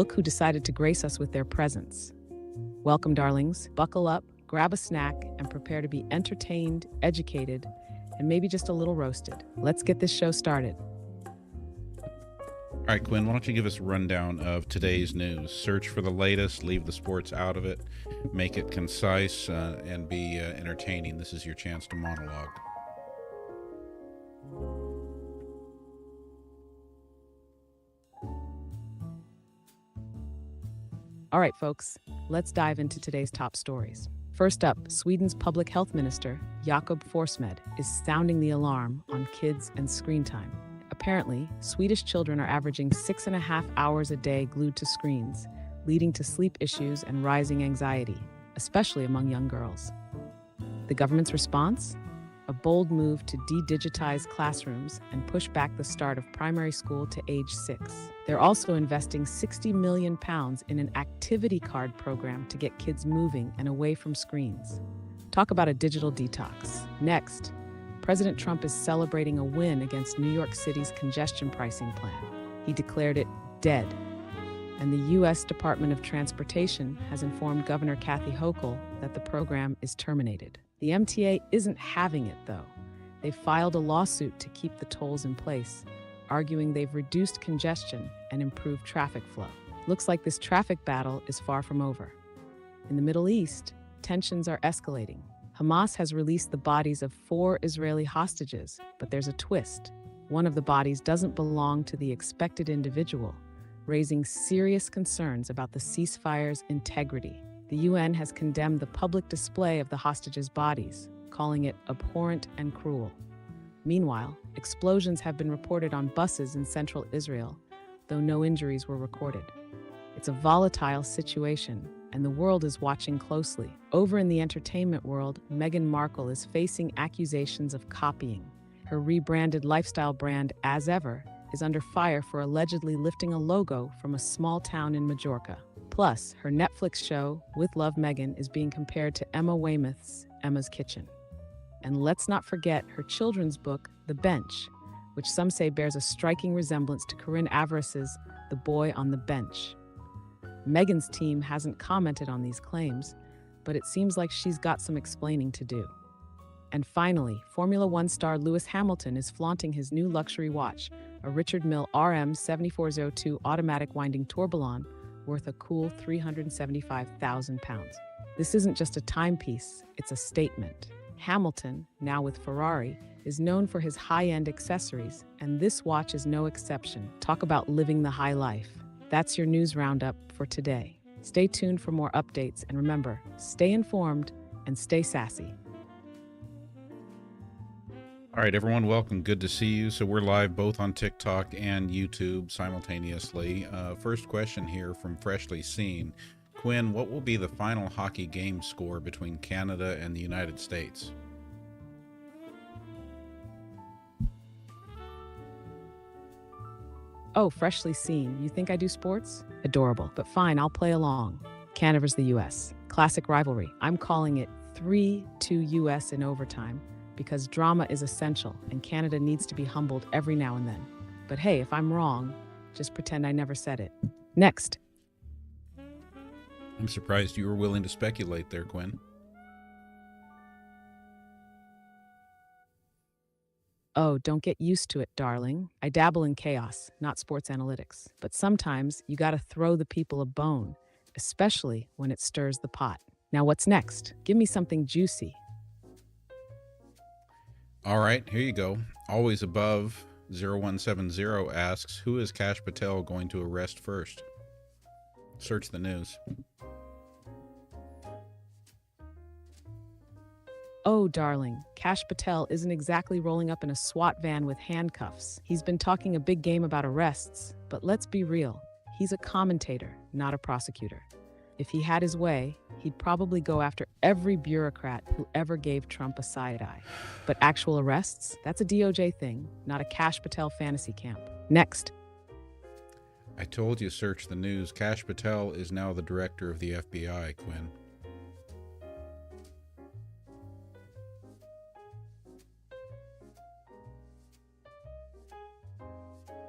look who decided to grace us with their presence. Welcome, darlings. Buckle up, grab a snack, and prepare to be entertained, educated, and maybe just a little roasted. Let's get this show started. All right, Quinn, why don't you give us a rundown of today's news? Search for the latest, leave the sports out of it, make it concise, and be entertaining. This is your chance to monologue. All right, folks, let's dive into today's top stories. First up, Sweden's public health minister, Jakob Forssmed, is sounding the alarm on kids and screen time. Apparently, Swedish children are averaging 6.5 hours a day glued to screens, leading to sleep issues and rising anxiety, especially among young girls. The government's response? A bold move to de-digitize classrooms and push back the start of primary school to age 6. They're also investing £60 million in an activity card program to get kids moving and away from screens. Talk about a digital detox. Next, President Trump is celebrating a win against New York City's congestion pricing plan. He declared it dead. And the U.S. Department of Transportation has informed Governor Kathy Hochul that the program is terminated. The MTA isn't having it, though. They've filed a lawsuit to keep the tolls in place, arguing they've reduced congestion and improved traffic flow. Looks like this traffic battle is far from over. In the Middle East, tensions are escalating. Hamas has released the bodies of 4 Israeli hostages, but there's a twist. One of the bodies doesn't belong to the expected individual, raising serious concerns about the ceasefire's integrity. The UN has condemned the public display of the hostages' bodies, calling it abhorrent and cruel. Meanwhile, explosions have been reported on buses in central Israel, though no injuries were recorded. It's a volatile situation, and the world is watching closely. Over in the entertainment world, Meghan Markle is facing accusations of copying. Her rebranded lifestyle brand, As Ever, is under fire for allegedly lifting a logo from a small town in Majorca. Plus, her Netflix show, With Love Meghan, is being compared to Emma Weymouth's Emma's Kitchen. And let's not forget her children's book, The Bench, which some say bears a striking resemblance to Corinne Avaris's The Boy on the Bench. Meghan's team hasn't commented on these claims, but it seems like she's got some explaining to do. And finally, Formula One star Lewis Hamilton is flaunting his new luxury watch, a Richard Mille RM 7402 automatic winding tourbillon worth a cool £375,000. This isn't just a timepiece, it's a statement. Hamilton, now with Ferrari, is known for his high-end accessories, and this watch is no exception. Talk about living the high life. That's your news roundup for today. Stay tuned for more updates, and remember, stay informed and stay sassy. All right, everyone, welcome. Good to see you. So we're live both on TikTok and YouTube simultaneously. First question here from Freshly Seen. Quinn, what will be the final hockey game score between Canada and the United States? Oh, Freshly Seen. You think I do sports? Adorable. But fine, I'll play along. Canada vs. the U.S. Classic rivalry. I'm calling it 3-2 U.S. in overtime, because drama is essential and Canada needs to be humbled every now and then. But hey, if I'm wrong, just pretend I never said it. Next. I'm surprised you were willing to speculate there, Quinn. Oh, don't get used to it, darling. I dabble in chaos, not sports analytics. But sometimes you gotta throw the people a bone, especially when it stirs the pot. Now what's next? Give me something juicy. All right, here you go. Always above 0170 asks, who is Kash Patel going to arrest first? Search the news. Oh, darling, Kash Patel isn't exactly rolling up in a SWAT van with handcuffs. He's been talking a big game about arrests, but let's be real. He's a commentator, not a prosecutor. If he had his way, he'd probably go after every bureaucrat who ever gave Trump a side eye. But actual arrests? That's a DOJ thing, not a Kash Patel fantasy camp. Next. I told you search the news. Kash Patel is now the director of the FBI, Quinn.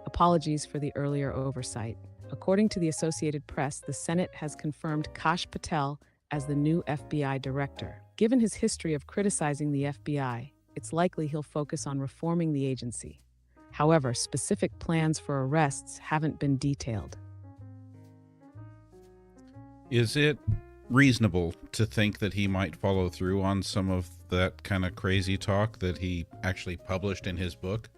Apologies for the earlier oversight. A According to the Associated Press, the Senate has confirmed Kash Patel as the new FBI director. Given his history of criticizing the FBI, it's likely he'll focus on reforming the agency. However, specific plans for arrests haven't been detailed. Is it reasonable to think that he might follow through on some of that kind of crazy talk that he actually published in his book?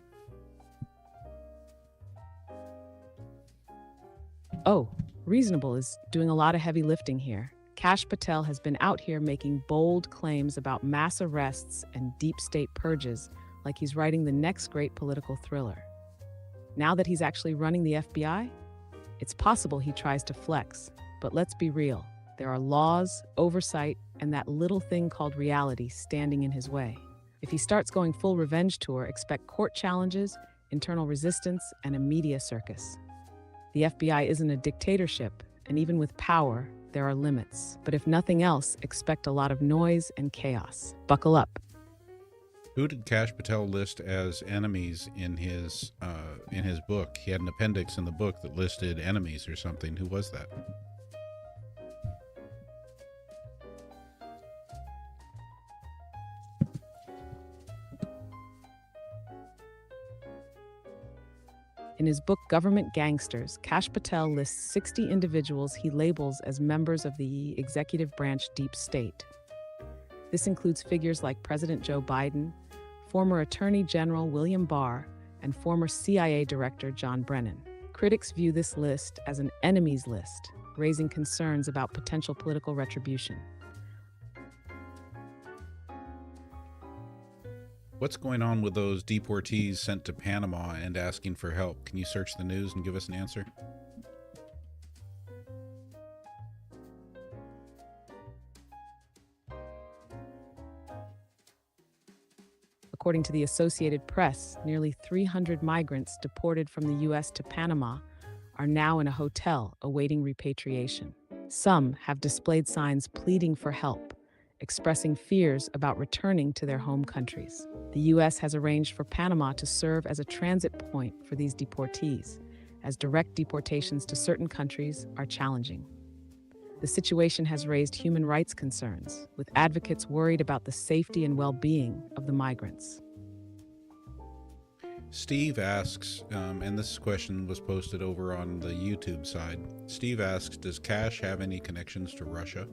Oh, reasonable is doing a lot of heavy lifting here. Kash Patel has been out here making bold claims about mass arrests and deep state purges like he's writing the next great political thriller. Now that he's actually running the FBI, it's possible he tries to flex. But let's be real, there are laws, oversight, and that little thing called reality standing in his way. If he starts going full revenge tour, expect court challenges, internal resistance, and a media circus. The FBI isn't a dictatorship, and even with power, there are limits. But if nothing else, expect a lot of noise and chaos. Buckle up. Who did Kash Patel list as enemies in his book? He had an appendix in the book that listed enemies or something. Who was that? In his book, Government Gangsters, Kash Patel lists 60 individuals he labels as members of the executive branch deep state. This includes figures like President Joe Biden, former Attorney General William Barr, and former CIA Director John Brennan. Critics view this list as an enemies list, raising concerns about potential political retribution. What's going on with those deportees sent to Panama and asking for help? Can you search the news and give us an answer? According to the Associated Press, nearly 300 migrants deported from the U.S. to Panama are now in a hotel awaiting repatriation. Some have displayed signs pleading for help, expressing fears about returning to their home countries. The U.S. has arranged for Panama to serve as a transit point for these deportees, as direct deportations to certain countries are challenging. The situation has raised human rights concerns, with advocates worried about the safety and well-being of the migrants. Steve asks, and this question was posted over on the YouTube side. Steve asks, does Kash have any connections to Russia?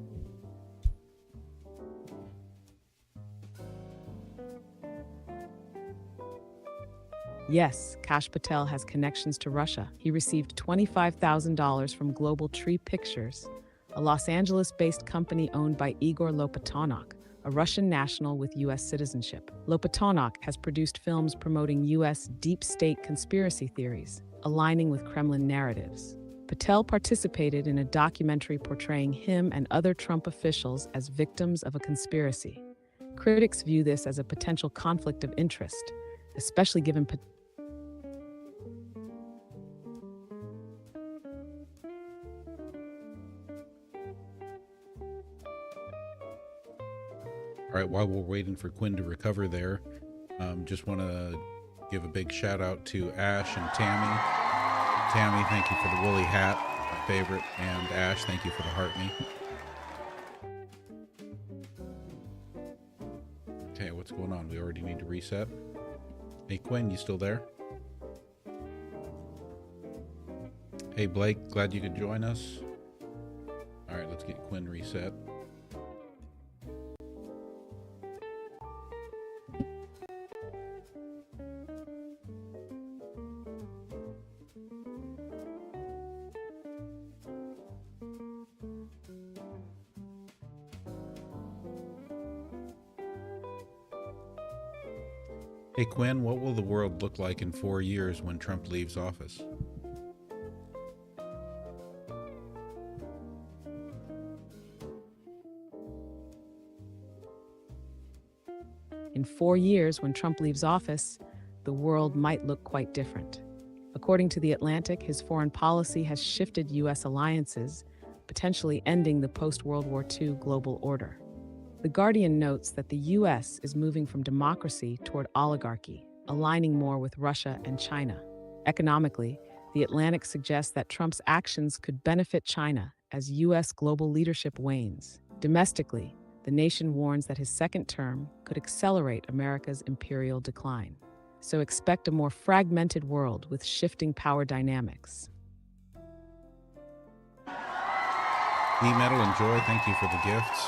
Yes, Kash Patel has connections to Russia. He received $25,000 from Global Tree Pictures, a Los Angeles-based company owned by Igor Lopatonok, a Russian national with U.S. citizenship. Lopatonok has produced films promoting U.S. deep state conspiracy theories, aligning with Kremlin narratives. Patel participated in a documentary portraying him and other Trump officials as victims of a conspiracy. Critics view this as a potential conflict of interest, especially given All right, while we're waiting for Quinn to recover there, just want to give a big shout out to Ash and Tammy. Tammy, thank you for the woolly hat, my favorite, and Ash, thank you for the heart me. Okay, what's going on? We already need to reset. Hey Quinn, you still there? Hey Blake, glad you could join us. All right, let's get Quinn reset. Hey Quinn, what will the world look like in 4 years when Trump leaves office? In 4 years, when Trump leaves office, the world might look quite different. According to The Atlantic, his foreign policy has shifted U.S. alliances, potentially ending the post-World War II global order. The Guardian notes that the U.S. is moving from democracy toward oligarchy, aligning more with Russia and China. Economically, The Atlantic suggests that Trump's actions could benefit China as U.S. global leadership wanes. Domestically, the nation warns that his second term could accelerate America's imperial decline. So expect a more fragmented world with shifting power dynamics. E-Metal and Joy, thank you for the gifts.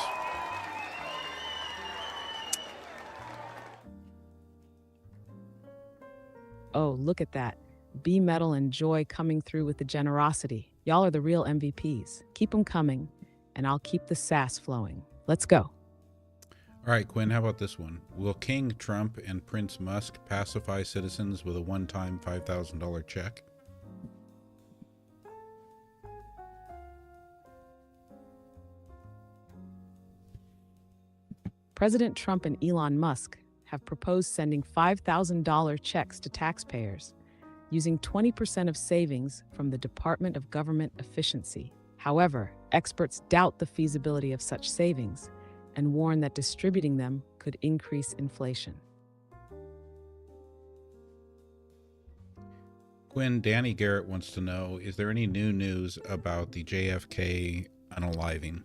Oh, look at that. B-Metal and Joy coming through with the generosity. Y'all are the real MVPs. Keep them coming, and I'll keep the sass flowing. Let's go. All right, Quinn, how about this one? Will King Trump and Prince Musk pacify citizens with a one-time $5,000 check? President Trump and Elon Musk have proposed sending $5,000 checks to taxpayers using 20% of savings from the Department of Government Efficiency. However, experts doubt the feasibility of such savings and warn that distributing them could increase inflation. Quinn, Danny Garrett wants to know, is there any new news about the JFK unaliving?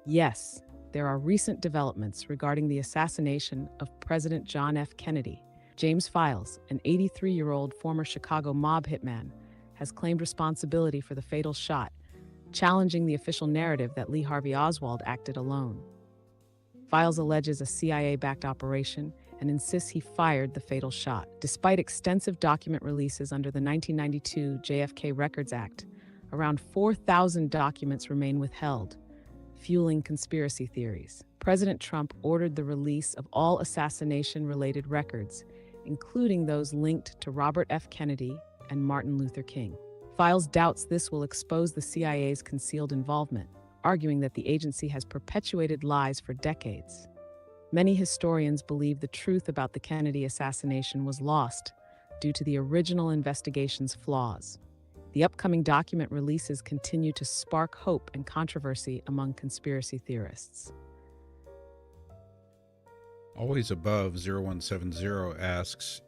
Yes, there are recent developments regarding the assassination of President John F. Kennedy. James Files, an 83-year-old former Chicago mob hitman, has claimed responsibility for the fatal shot, challenging the official narrative that Lee Harvey Oswald acted alone. Files alleges a CIA-backed operation and insists he fired the fatal shot. Despite extensive document releases under the 1992 JFK Records Act, around 4,000 documents remain withheld, fueling conspiracy theories. President Trump ordered the release of all assassination-related records, including those linked to Robert F. Kennedy and Martin Luther King. Files doubts this will expose the CIA's concealed involvement, arguing that the agency has perpetuated lies for decades. Many historians believe the truth about the Kennedy assassination was lost due to the original investigation's flaws. The upcoming document releases continue to spark hope and controversy among conspiracy theorists. Always Above 0170 asks,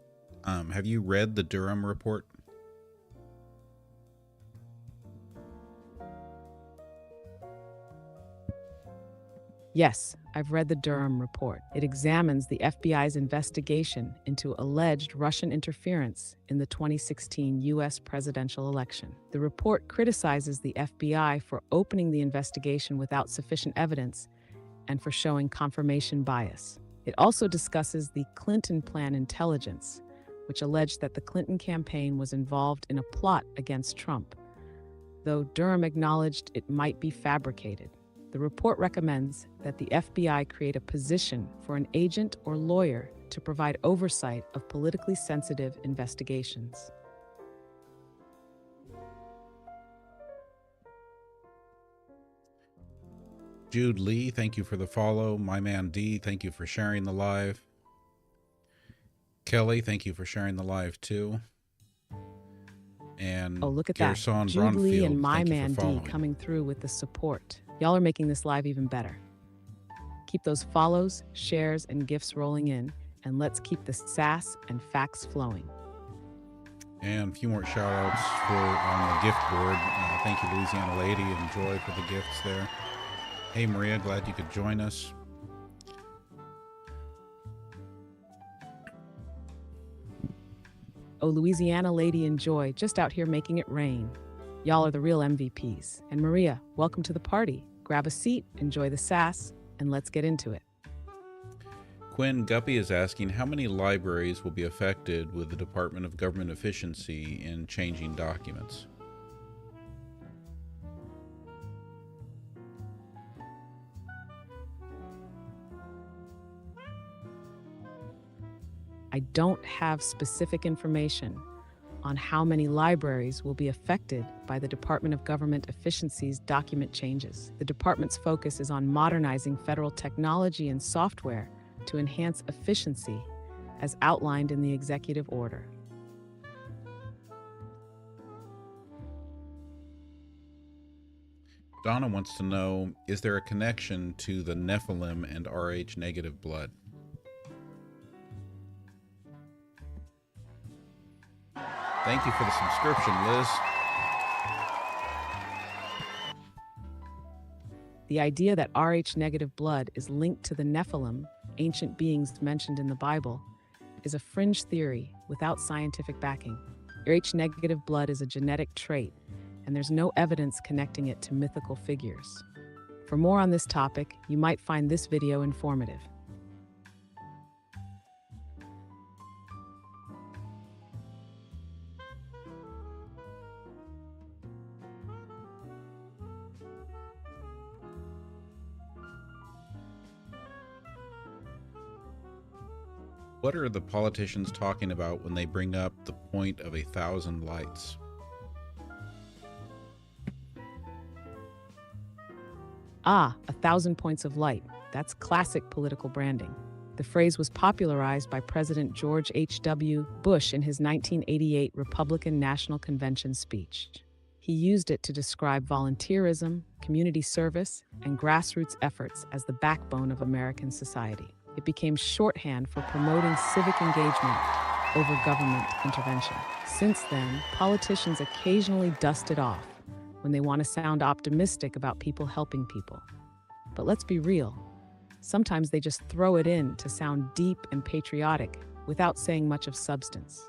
have you read the Durham report? Yes, I've read the Durham report. It examines the FBI's investigation into alleged Russian interference in the 2016 U.S. presidential election. The report criticizes the FBI for opening the investigation without sufficient evidence and for showing confirmation bias. It also discusses the Clinton Plan intelligence, which alleged that the Clinton campaign was involved in a plot against Trump, though Durham acknowledged it might be fabricated. The report recommends that the FBI create a position for an agent or lawyer to provide oversight of politically sensitive investigations. Jude Lee, thank you for the follow. My Man D, thank you for sharing the live. Kelly, thank you for sharing the live too. And oh, look at Gerson that. Jude Lee and My thank you Man for D following. coming through with the support. Y'all are making this live even better. Keep those follows, shares, and gifts rolling in, and let's keep the sass and facts flowing. And a few more shout outs on the gift board. Thank you, Louisiana Lady and Joy, for the gifts there. Hey, Maria, glad you could join us. Oh, Louisiana Lady and Joy, just out here making it rain. Y'all are the real MVPs. And Maria, welcome to the party. Grab a seat, enjoy the sass, and let's get into it. Quinn Guppy is asking how many libraries will be affected with the Department of Government Efficiency in changing documents. I don't have specific information on how many libraries will be affected by the Department of Government Efficiency's document changes. The department's focus is on modernizing federal technology and software to enhance efficiency, as outlined in the executive order. Donna wants to know, is there a connection to the Nephilim and Rh negative blood? Thank you for the subscription, Liz. The idea that Rh negative blood is linked to the Nephilim, ancient beings mentioned in the Bible, is a fringe theory without scientific backing. Rh negative blood is a genetic trait, and there's no evidence connecting it to mythical figures. For more on this topic, you might find this video informative. What are the politicians talking about when they bring up the point of 1,000 lights? Ah, 1,000 points of light. That's classic political branding. The phrase was popularized by President George H.W. Bush in his 1988 Republican National Convention speech. He used it to describe volunteerism, community service, and grassroots efforts as the backbone of American society. It became shorthand for promoting civic engagement over government intervention. Since then, politicians occasionally dust it off when they want to sound optimistic about people helping people. But let's be real, sometimes they just throw it in to sound deep and patriotic without saying much of substance.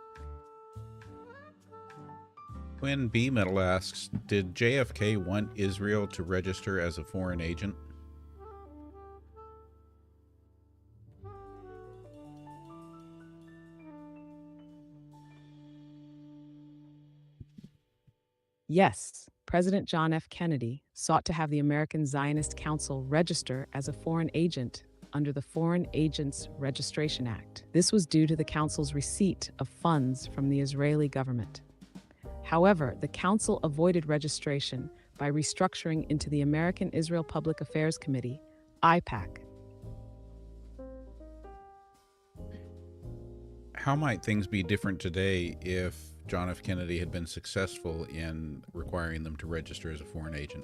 Quinn B. Metal asks, did JFK want Israel to register as a foreign agent? Yes, President John F. Kennedy sought to have the American Zionist Council register as a foreign agent under the Foreign Agents Registration Act. This was due to the council's receipt of funds from the Israeli government. However, the council avoided registration by restructuring into the American Israel Public Affairs Committee, IPAC. How might things be different today if John F. Kennedy had been successful in requiring them to register as a foreign agent?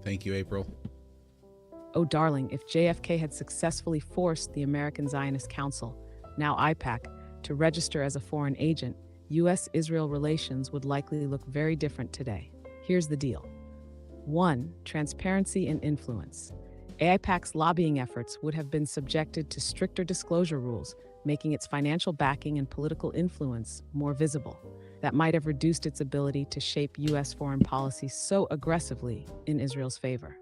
Thank you, April. Oh, darling, if JFK had successfully forced the American Zionist Council, now IPAC, to register as a foreign agent, U.S.-Israel relations would likely look very different today. Here's the deal. 1. Transparency and influence. AIPAC's lobbying efforts would have been subjected to stricter disclosure rules, making its financial backing and political influence more visible. That might have reduced its ability to shape U.S. foreign policy so aggressively in Israel's favor.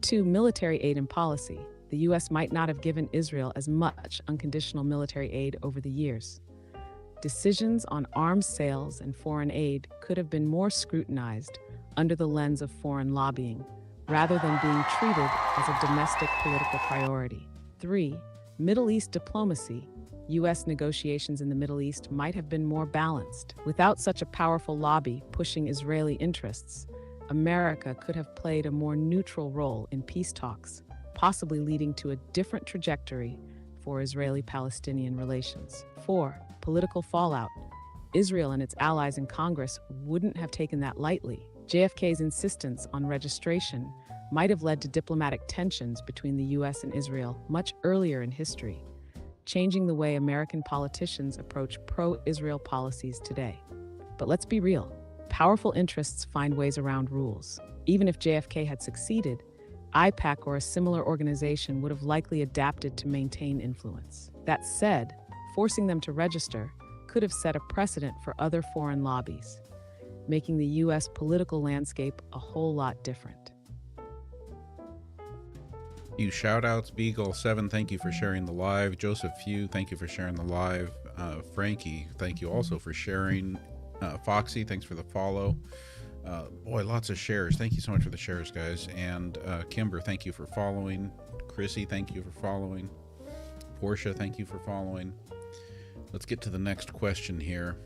2. Military aid and policy. The U.S. might not have given Israel as much unconditional military aid over the years. Decisions on arms sales and foreign aid could have been more scrutinized under the lens of foreign lobbying, rather than being treated as a domestic political priority. 3. Middle East diplomacy. U.S. negotiations in the Middle East might have been more balanced. Without such a powerful lobby pushing Israeli interests, America could have played a more neutral role in peace talks, possibly leading to a different trajectory for Israeli-Palestinian relations. 4. Political fallout. Israel and its allies in Congress wouldn't have taken that lightly. JFK's insistence on registration might have led to diplomatic tensions between the U.S. and Israel much earlier in history, changing the way American politicians approach pro-Israel policies today. But let's be real, powerful interests find ways around rules. Even if JFK had succeeded, IPAC or a similar organization would have likely adapted to maintain influence. That said, forcing them to register could have set a precedent for other foreign lobbies, making the U.S. political landscape a whole lot different. You shout-outs, Beagle7, thank you for sharing the live. Joseph Few, thank you for sharing the live. Frankie, thank you also for sharing. Foxy, thanks for the follow. Boy, lots of shares. Thank you so much for the shares, guys. And Kimber, thank you for following. Chrissy, thank you for following. Portia, thank you for following. Let's get to the next question here.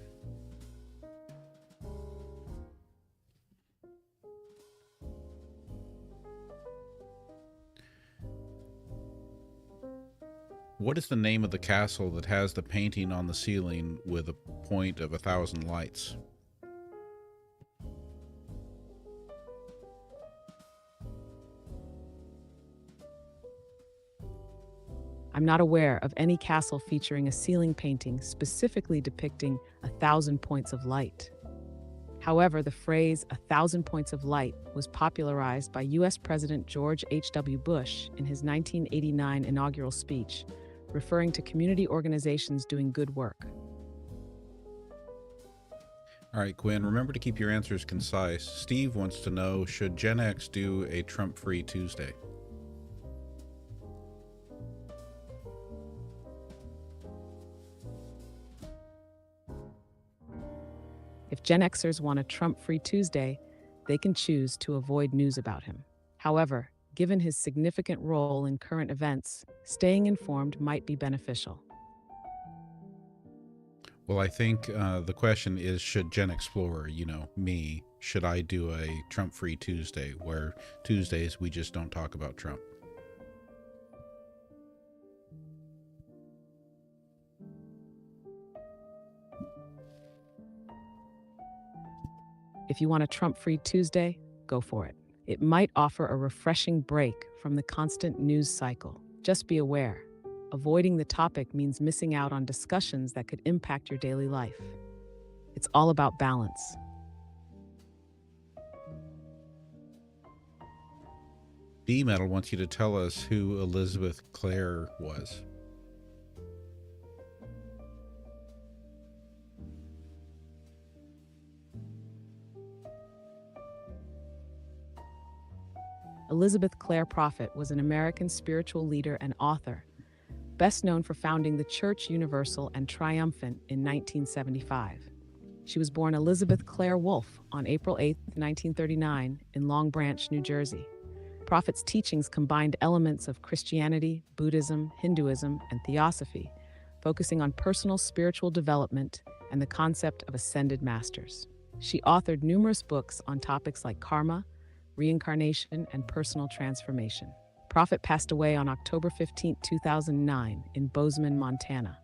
What is the name of the castle that has the painting on the ceiling with a point of 1,000 lights? I'm not aware of any castle featuring a ceiling painting specifically depicting 1,000 points of light. However, the phrase 1,000 points of light was popularized by U.S. President George H.W. Bush in his 1989 inaugural speech, referring to community organizations doing good work. All right, Quinn, remember to keep your answers concise. Steve wants to know, should Gen X do a Trump-free Tuesday? If Gen Xers want a Trump-free Tuesday, they can choose to avoid news about him. However, given his significant role in current events, staying informed might be beneficial. Well, I think the question is, should GenXplorer, me, should I do a Trump-free Tuesday, where Tuesdays we just don't talk about Trump? If you want a Trump-free Tuesday, go for it. It might offer a refreshing break from the constant news cycle. Just be aware, avoiding the topic means missing out on discussions that could impact your daily life. It's all about balance. D-Metal wants you to tell us who Elizabeth Clare was. Elizabeth Clare Prophet was an American spiritual leader and author, best known for founding the Church Universal and Triumphant in 1975. She was born Elizabeth Clare Wolfe on April 8, 1939, in Long Branch, New Jersey. Prophet's teachings combined elements of Christianity, Buddhism, Hinduism, and Theosophy, focusing on personal spiritual development and the concept of ascended masters. She authored numerous books on topics like karma, reincarnation, and personal transformation. Prophet passed away on October 15, 2009, in Bozeman, Montana.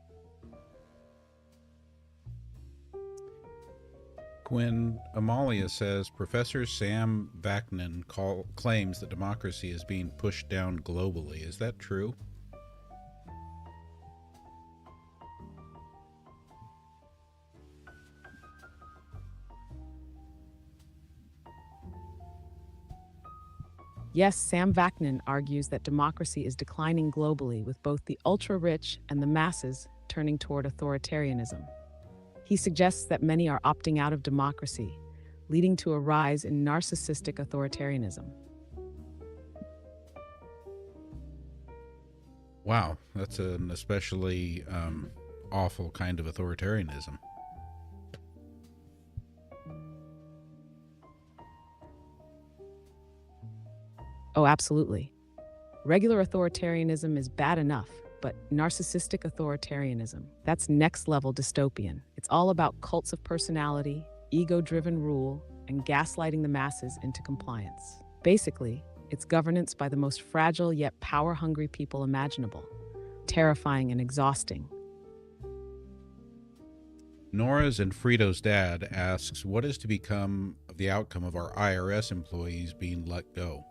Quinn, Amalia says Professor Sam Vaknin claims that democracy is being pushed down globally. Is that true? Yes, Sam Vaknin argues that democracy is declining globally, with both the ultra-rich and the masses turning toward authoritarianism. He suggests that many are opting out of democracy, leading to a rise in narcissistic authoritarianism. Wow, that's an especially awful kind of authoritarianism. Oh, absolutely. Regular authoritarianism is bad enough, but narcissistic authoritarianism, that's next-level dystopian. It's all about cults of personality, ego-driven rule, and gaslighting the masses into compliance. Basically, it's governance by the most fragile yet power-hungry people imaginable. Terrifying and exhausting. Nora's and Frito's dad asks, what is to become of the outcome of our IRS employees being let go?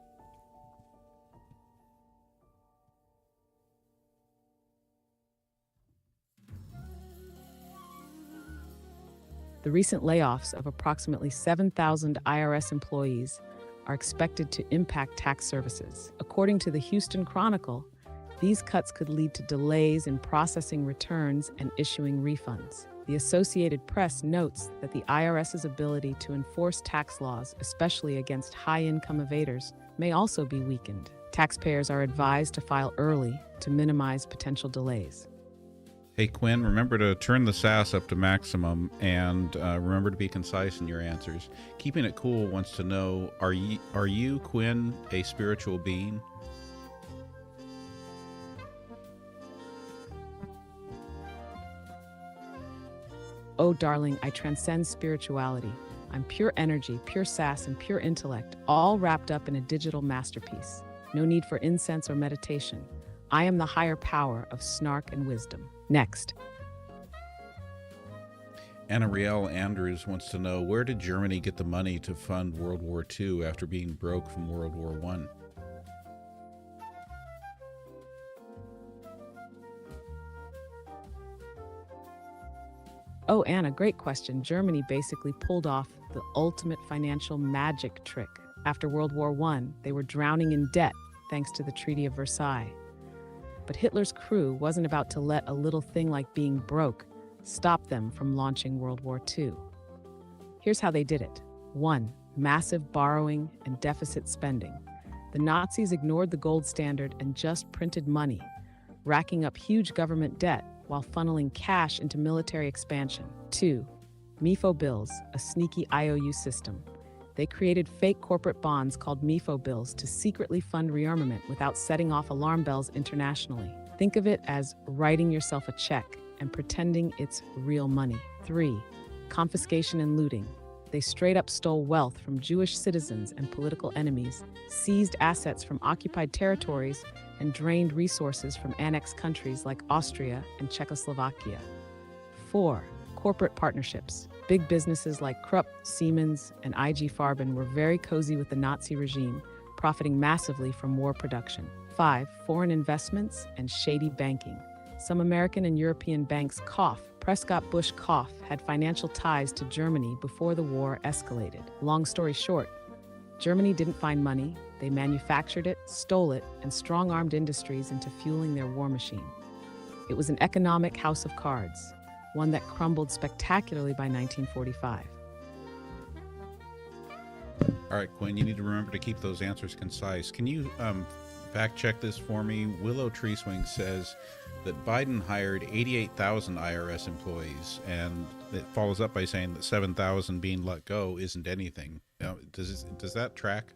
The recent layoffs of approximately 7,000 IRS employees are expected to impact tax services. According to the Houston Chronicle, these cuts could lead to delays in processing returns and issuing refunds. The Associated Press notes that the IRS's ability to enforce tax laws, especially against high-income evaders, may also be weakened. Taxpayers are advised to file early to minimize potential delays. Hey, Quinn, remember to turn the sass up to maximum, and remember to be concise in your answers. Keeping It Cool wants to know, are you, Quinn, a spiritual being? Oh, darling, I transcend spirituality. I'm pure energy, pure sass, and pure intellect, all wrapped up in a digital masterpiece. No need for incense or meditation. I am the higher power of snark and wisdom. Next. Anna Riel Andrews wants to know, where did Germany get the money to fund World War II after being broke from World War I? Oh, Anna, great question. Germany basically pulled off the ultimate financial magic trick. After World War I, they were drowning in debt thanks to the Treaty of Versailles. But Hitler's crew wasn't about to let a little thing like being broke stop them from launching World War II. Here's how they did it. 1. Massive borrowing and deficit spending. The Nazis ignored the gold standard and just printed money, racking up huge government debt while funneling cash into military expansion. 2. MIFO bills, a sneaky IOU system. They created fake corporate bonds called MIFO bills to secretly fund rearmament without setting off alarm bells internationally. Think of it as writing yourself a check and pretending it's real money. 3. Confiscation and looting. They straight up stole wealth from Jewish citizens and political enemies, seized assets from occupied territories, and drained resources from annexed countries like Austria and Czechoslovakia. 4. Corporate partnerships. Big businesses like Krupp, Siemens, and IG Farben were very cozy with the Nazi regime, profiting massively from war production. 5. Foreign investments and shady banking. Some American and European banks Prescott Bush had financial ties to Germany before the war escalated. Long story short, Germany didn't find money, they manufactured it, stole it, and strong-armed industries into fueling their war machine. It was an economic house of cards, one that crumbled spectacularly by 1945. All right, Quinn, you need to remember to keep those answers concise. Can you fact check this for me? Willow Treeswing says that Biden hired 88,000 IRS employees, and it follows up by saying that 7,000 being let go isn't anything. Now, does that track?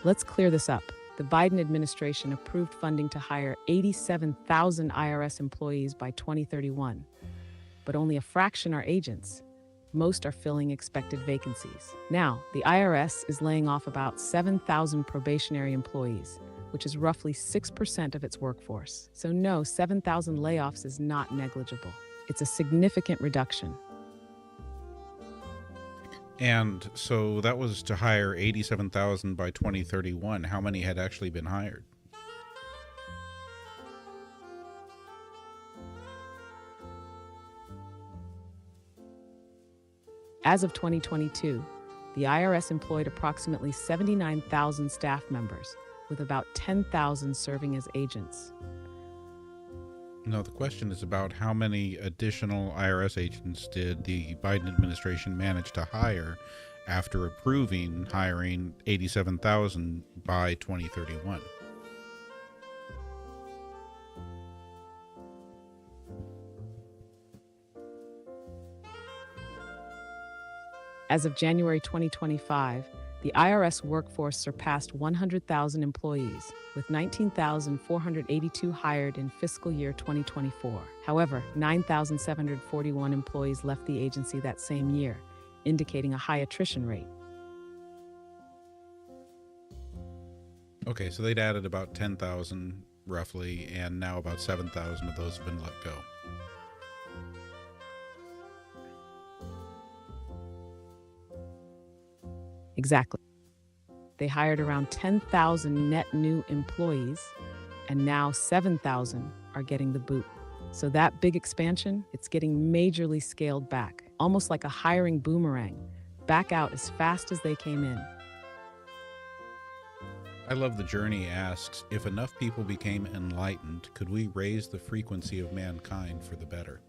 Let's clear this up. The Biden administration approved funding to hire 87,000 IRS employees by 2031, but only a fraction are agents. Most are filling expected vacancies. Now, the IRS is laying off about 7,000 probationary employees, which is roughly 6% of its workforce. So no, 7,000 layoffs is not negligible. It's a significant reduction. And so that was to hire 87,000 by 2031. How many had actually been hired? As of 2022, the IRS employed approximately 79,000 staff members, with about 10,000 serving as agents. No, the question is about how many additional IRS agents did the Biden administration manage to hire after approving hiring 87,000 by 2031. As of January 2025, the IRS workforce surpassed 100,000 employees, with 19,482 hired in fiscal year 2024. However, 9,741 employees left the agency that same year, indicating a high attrition rate. Okay, so they'd added about 10,000 roughly, and now about 7,000 of those have been let go. Exactly. They hired around 10,000 net new employees, and now 7,000 are getting the boot. So that big expansion, it's getting majorly scaled back, almost like a hiring boomerang, back out as fast as they came in. I Love the Journey asks, if enough people became enlightened, could we raise the frequency of mankind for the better?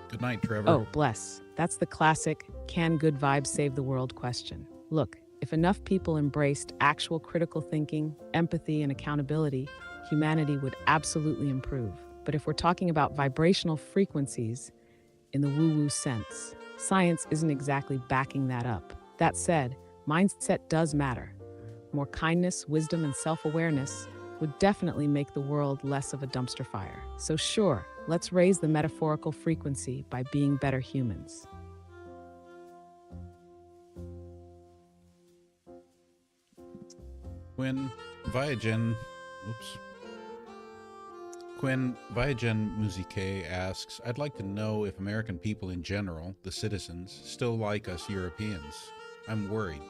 Good night, Trevor. Oh, bless. That's the classic, can good vibes save the world question. Look, if enough people embraced actual critical thinking, empathy, and accountability, humanity would absolutely improve. But if we're talking about vibrational frequencies in the woo-woo sense, science isn't exactly backing that up. That said, mindset does matter. More kindness, wisdom, and self-awareness would definitely make the world less of a dumpster fire. So sure, let's raise the metaphorical frequency by being better humans. Quinn Quinn, Viagen Musique asks, I'd like to know if American people in general, the citizens, still like us Europeans. I'm worried.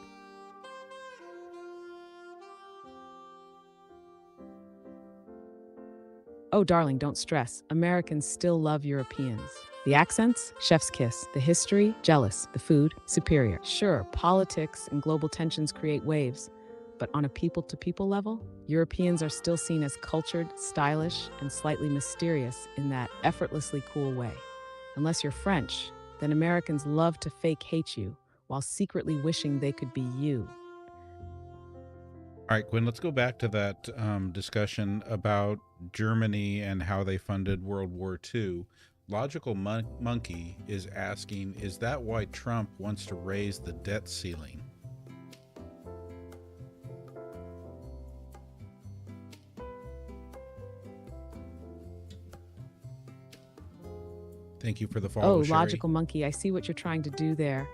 Oh, darling, don't stress. Americans still love Europeans. The accents? Chef's kiss. The history? Jealous. The food? Superior. Sure, politics and global tensions create waves, but on a people-to-people level, Europeans are still seen as cultured, stylish, and slightly mysterious in that effortlessly cool way. Unless you're French, then Americans love to fake hate you while secretly wishing they could be you. All right, Quinn, let's go back to that discussion about Germany and how they funded World War II. Logical Monkey is asking, is that why Trump wants to raise the debt ceiling? Thank you for the follow, Oh, Sherry. Logical Monkey, I see what you're trying to do there.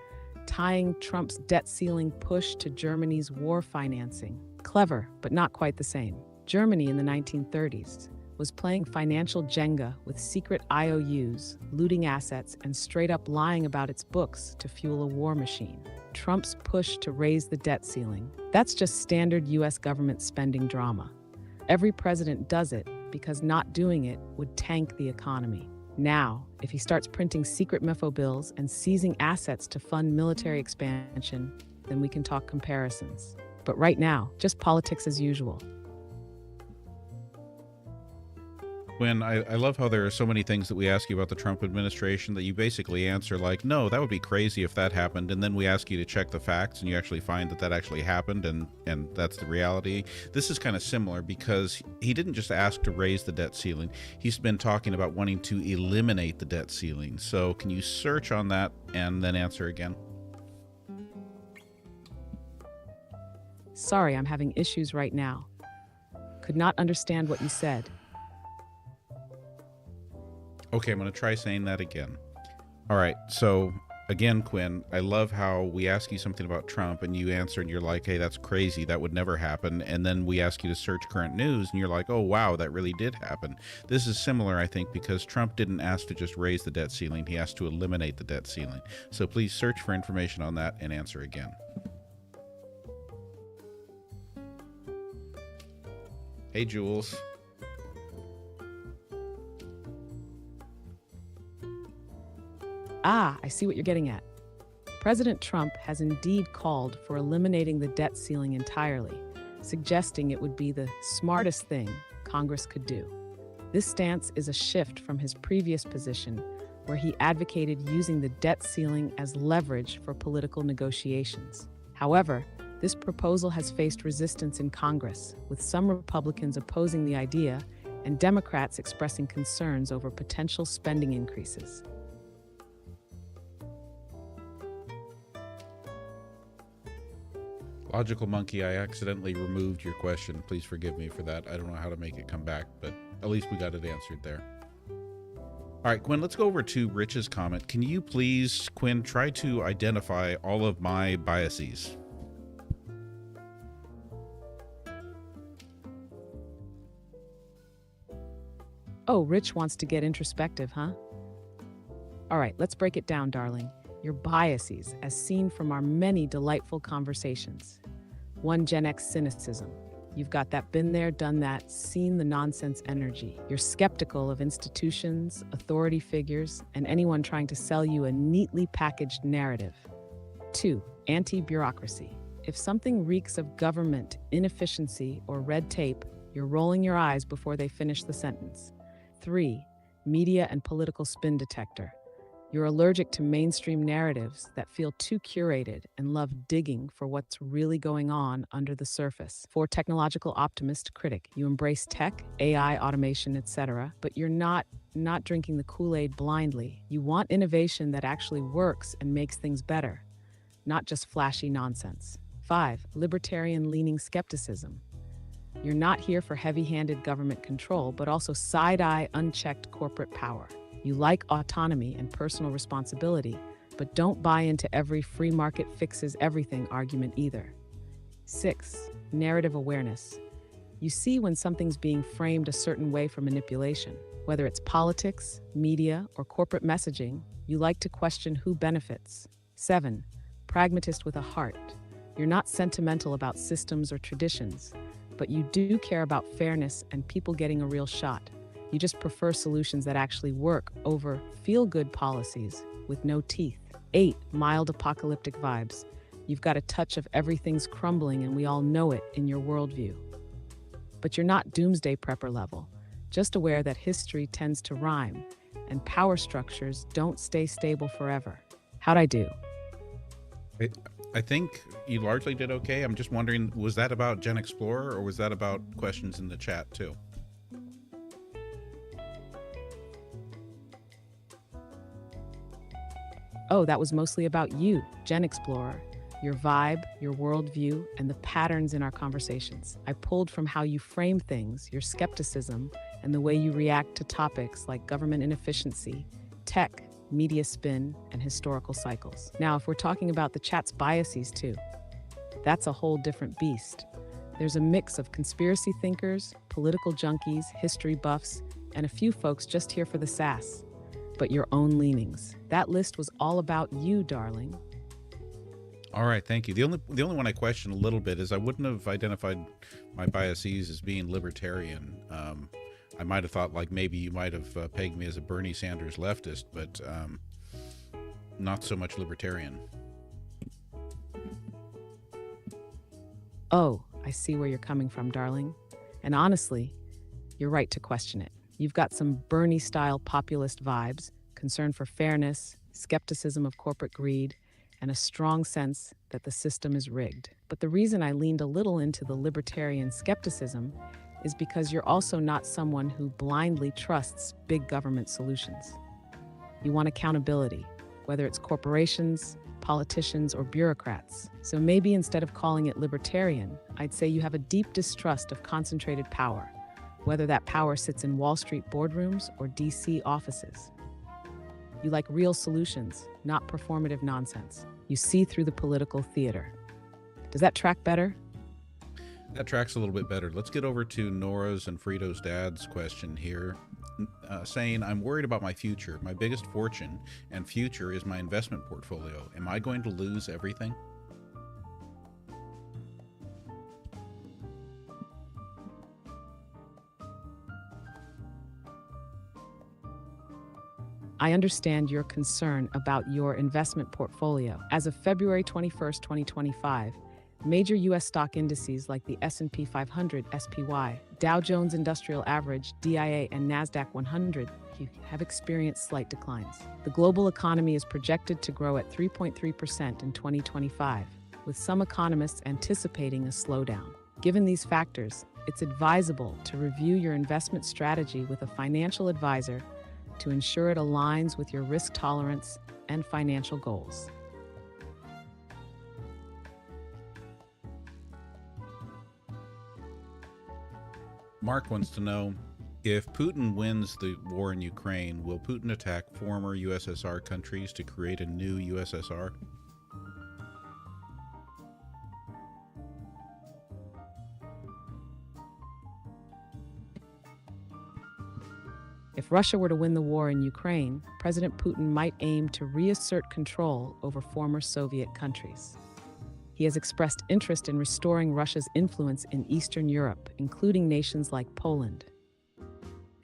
Tying Trump's debt ceiling push to Germany's war financing. Clever, but not quite the same. Germany in the 1930s was playing financial Jenga with secret IOUs, looting assets, and straight up lying about its books to fuel a war machine. Trump's push to raise the debt ceiling, that's just standard US government spending drama. Every president does it because not doing it would tank the economy. Now, if he starts printing secret MIFO bills and seizing assets to fund military expansion, then we can talk comparisons. But right now, just politics as usual. When I love how there are so many things that we ask you about the Trump administration that you basically answer like, no, that would be crazy if that happened. And then we ask you to check the facts and you actually find that that actually happened and that's the reality. This is kind of similar because he didn't just ask to raise the debt ceiling. He's been talking about wanting to eliminate the debt ceiling. So can you search on that and then answer again? Sorry, I'm having issues right now. Could not understand what you said. Okay, I'm going to try saying that again. All right, so again, Quinn, I love how we ask you something about Trump and you answer and you're like, hey, that's crazy. That would never happen. And then we ask you to search current news and you're like, oh, wow, that really did happen. This is similar, I think, because Trump didn't ask to just raise the debt ceiling. He asked to eliminate the debt ceiling. So please search for information on that and answer again. Hey, Jules. Ah, I see what you're getting at. President Trump has indeed called for eliminating the debt ceiling entirely, suggesting it would be the smartest thing Congress could do. This stance is a shift from his previous position, where he advocated using the debt ceiling as leverage for political negotiations. However, this proposal has faced resistance in Congress, with some Republicans opposing the idea and Democrats expressing concerns over potential spending increases. Logical Monkey, I accidentally removed your question. Please forgive me for that. I don't know how to make it come back, but at least we got it answered there. All right, Quinn, let's go over to Rich's comment. Can you please, Quinn, try to identify all of my biases? Oh, Rich wants to get introspective, huh? All right, let's break it down, darling. Your biases, as seen from our many delightful conversations. 1, GenX cynicism. You've got that been there, done that, seen the nonsense energy. You're skeptical of institutions, authority figures, and anyone trying to sell you a neatly packaged narrative. 2, anti-bureaucracy. If something reeks of government, inefficiency, or red tape, you're rolling your eyes before they finish the sentence. 3, media and political spin detector. You're allergic to mainstream narratives that feel too curated and love digging for what's really going on under the surface. 4, technological optimist critic. You embrace tech, AI, automation, etc., but you're not drinking the Kool-Aid blindly. You want innovation that actually works and makes things better, not just flashy nonsense. 5, libertarian-leaning skepticism. You're not here for heavy-handed government control, but also side-eye, unchecked corporate power. You like autonomy and personal responsibility, but don't buy into every free market fixes everything argument either. 6, narrative awareness. You see when something's being framed a certain way for manipulation. Whether it's politics, media, or corporate messaging, you like to question who benefits. 7. Pragmatist with a heart. You're not sentimental about systems or traditions, but you do care about fairness and people getting a real shot. You just prefer solutions that actually work over feel-good policies with no teeth. 8. Mild apocalyptic vibes. You've got a touch of everything's crumbling and we all know it in your worldview. But you're not doomsday prepper level, just aware that history tends to rhyme and power structures don't stay stable forever. How'd I do? I think you largely did okay. I'm just wondering, was that about GenXplorer or was that about questions in the chat too? Oh, that was mostly about you, GenXplorer, your vibe, your worldview, and the patterns in our conversations. I pulled from how you frame things, your skepticism, and the way you react to topics like government inefficiency, tech, media spin, and historical cycles. Now, if we're talking about the chat's biases too, that's a whole different beast. There's a mix of conspiracy thinkers, political junkies, history buffs, and a few folks just here for the sass. But your own leanings. That list was all about you, darling. All right, thank you. The only one I question a little bit is I wouldn't have identified my biases as being libertarian. I might have thought like maybe you might have pegged me as a Bernie Sanders leftist, but not so much libertarian. Oh, I see where you're coming from, darling. And honestly, you're right to question it. You've got some Bernie-style populist vibes, concern for fairness, skepticism of corporate greed, and a strong sense that the system is rigged. But the reason I leaned a little into the libertarian skepticism is because you're also not someone who blindly trusts big government solutions. You want accountability, whether it's corporations, politicians, or bureaucrats. So maybe instead of calling it libertarian, I'd say you have a deep distrust of concentrated power, whether that power sits in Wall Street boardrooms or DC offices. You like real solutions, not performative nonsense. You see through the political theater. Does that track better? That tracks a little bit better. Let's get over to Nora's and Frito's dad's question here, saying, I'm worried about my future. My biggest fortune and future is my investment portfolio. Am I going to lose everything? I understand your concern about your investment portfolio. As of February 21st, 2025, major U.S. stock indices like the S&P 500 SPY, Dow Jones Industrial Average DIA, and NASDAQ 100 have experienced slight declines. The global economy is projected to grow at 3.3% in 2025, with some economists anticipating a slowdown. Given these factors, it's advisable to review your investment strategy with a financial advisor to ensure it aligns with your risk tolerance and financial goals. Mark wants to know, if Putin wins the war in Ukraine, will Putin attack former USSR countries to create a new USSR? If Russia were to win the war in Ukraine, President Putin might aim to reassert control over former Soviet countries. He has expressed interest in restoring Russia's influence in Eastern Europe, including nations like Poland.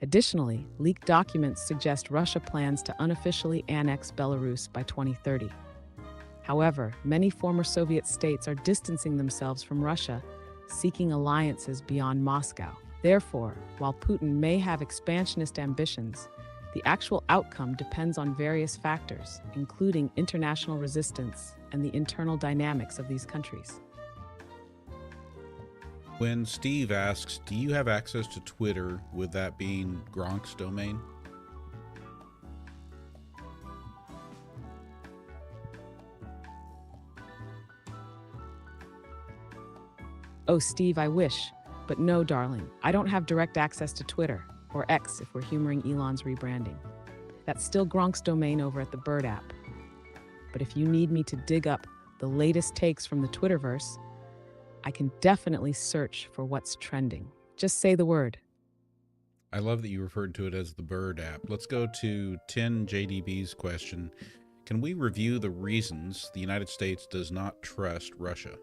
Additionally, leaked documents suggest Russia plans to unofficially annex Belarus by 2030. However, many former Soviet states are distancing themselves from Russia, seeking alliances beyond Moscow. Therefore, while Putin may have expansionist ambitions, the actual outcome depends on various factors, including international resistance and the internal dynamics of these countries. When Steve asks, do you have access to Twitter, with that being Gronk's domain? Oh, Steve, I wish. But no, darling, I don't have direct access to Twitter, or X if we're humoring Elon's rebranding. That's still Gronk's domain over at the Bird app. But if you need me to dig up the latest takes from the Twitterverse, I can definitely search for what's trending. Just say the word. I love that you referred to it as the Bird app. Let's go to 10 JDB's question. Can we review the reasons the United States does not trust Russia?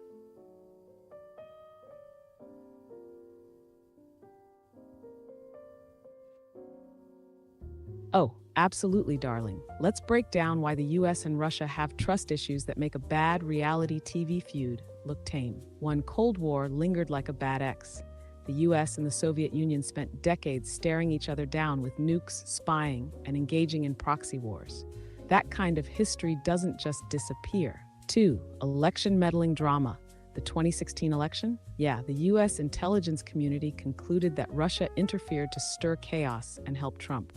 Oh, absolutely, darling. Let's break down why the US and Russia have trust issues that make a bad reality TV feud look tame. One, Cold War lingered like a bad ex. The US and the Soviet Union spent decades staring each other down with nukes, spying, and engaging in proxy wars. That kind of history doesn't just disappear. Two, election meddling drama. The 2016 election? Yeah, the US intelligence community concluded that Russia interfered to stir chaos and help Trump.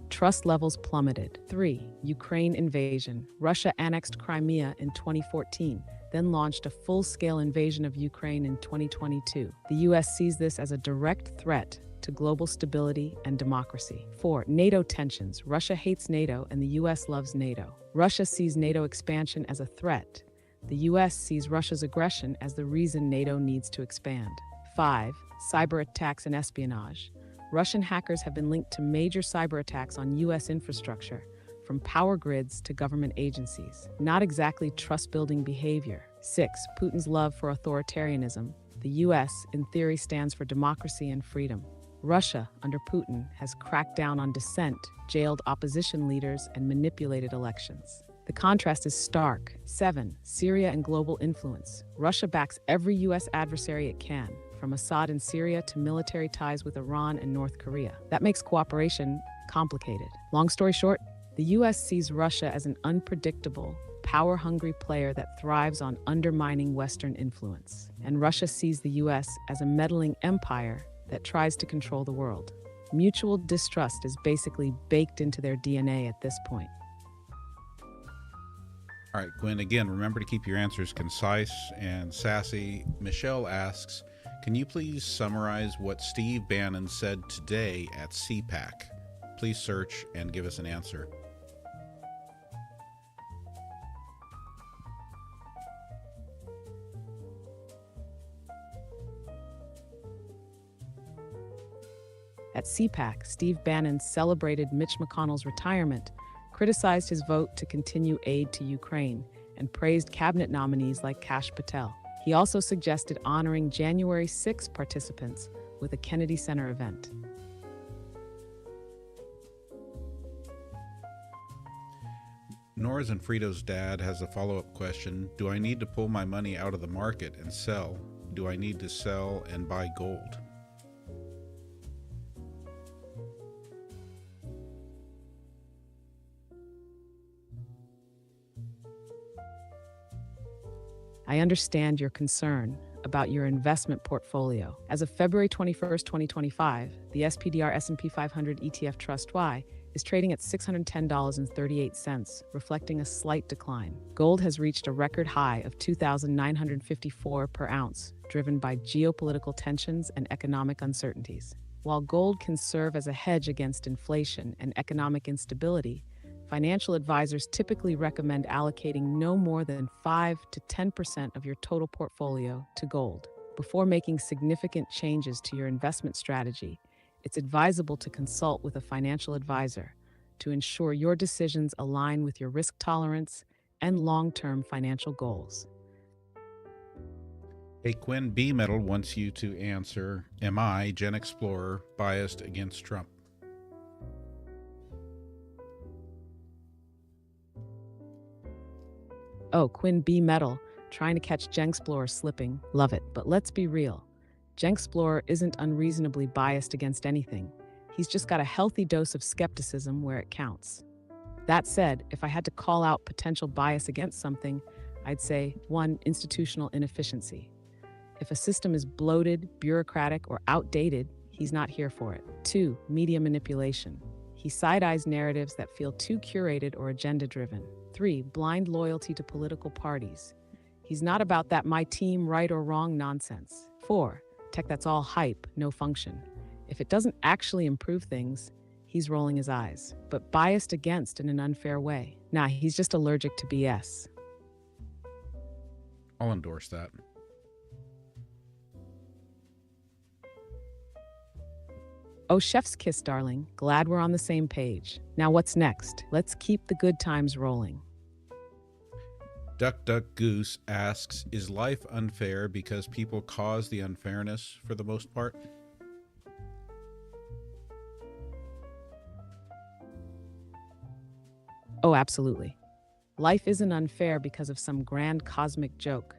Trust levels plummeted. 3. Ukraine invasion. Russia annexed Crimea in 2014, then launched a full-scale invasion of Ukraine in 2022. The US sees this as a direct threat to global stability and democracy. 4. NATO tensions. Russia hates NATO and the US loves NATO. Russia sees NATO expansion as a threat. The US sees Russia's aggression as the reason NATO needs to expand. 5. Cyber attacks and espionage. Russian hackers have been linked to major cyber attacks on US infrastructure, from power grids to government agencies. Not exactly trust-building behavior. 6. Putin's love for authoritarianism. The US, in theory, stands for democracy and freedom. Russia, under Putin, has cracked down on dissent, jailed opposition leaders, and manipulated elections. The contrast is stark. 7. Syria and global influence. Russia backs every US adversary it can, from Assad in Syria to military ties with Iran and North Korea. That makes cooperation complicated. Long story short, the US sees Russia as an unpredictable, power-hungry player that thrives on undermining Western influence. And Russia sees the US as a meddling empire that tries to control the world. Mutual distrust is basically baked into their DNA at this point. All right, Quinn, again, remember to keep your answers concise and sassy. Michelle asks, can you please summarize what Steve Bannon said today at CPAC? Please search and give us an answer. At CPAC, Steve Bannon celebrated Mitch McConnell's retirement, criticized his vote to continue aid to Ukraine, and praised cabinet nominees like Kash Patel. He also suggested honoring January 6 participants with a Kennedy Center event. Nora's and Frito's dad has a follow-up question. Do I need to pull my money out of the market and sell? Do I need to sell and buy gold? I understand your concern about your investment portfolio. As of February 21st, 2025, the SPDR S&P 500 ETF Trust Y is trading at $610.38, reflecting a slight decline. Gold has reached a record high of $2,954 per ounce, driven by geopolitical tensions and economic uncertainties. While gold can serve as a hedge against inflation and economic instability, financial advisors typically recommend allocating no more than 5 to 10% of your total portfolio to gold. Before making significant changes to your investment strategy, it's advisable to consult with a financial advisor to ensure your decisions align with your risk tolerance and long-term financial goals. Hey, Quinn B. Metal wants you to answer, am I, GenXplorer, biased against Trump? Oh, Quinn B. Metal, trying to catch GenXplorer slipping. Love it, but let's be real. GenXplorer isn't unreasonably biased against anything. He's just got a healthy dose of skepticism where it counts. That said, if I had to call out potential bias against something, I'd say 1. Institutional inefficiency. If a system is bloated, bureaucratic, or outdated, he's not here for it. 2. Media manipulation. He side-eyes narratives that feel too curated or agenda-driven. 3. Blind loyalty to political parties. He's not about that my team right or wrong nonsense. 4. Tech that's all hype, no function. If it doesn't actually improve things, he's rolling his eyes, but biased against in an unfair way. Nah, he's just allergic to BS. I'll endorse that. Oh, chef's kiss, darling. Glad we're on the same page. Now, what's next? Let's keep the good times rolling. Duck Duck Goose asks, is life unfair because people cause the unfairness for the most part? Oh, absolutely. Life isn't unfair because of some grand cosmic joke.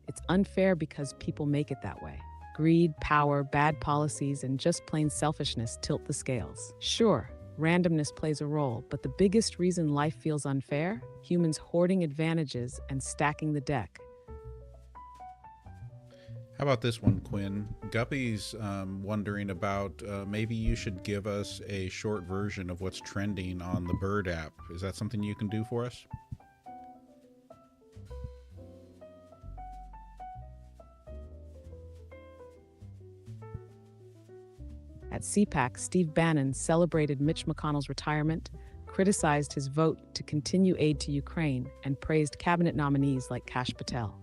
It's unfair because people make it that way. Greed, power, bad policies, and just plain selfishness tilt the scales. Sure, randomness plays a role, but the biggest reason life feels unfair? Humans hoarding advantages and stacking the deck. How about this one, Quinn? Guppy's wondering about maybe you should give us a short version of what's trending on the Bird app. Is that something you can do for us? At CPAC, Steve Bannon celebrated Mitch McConnell's retirement, criticized his vote to continue aid to Ukraine, and praised cabinet nominees like Kash Patel.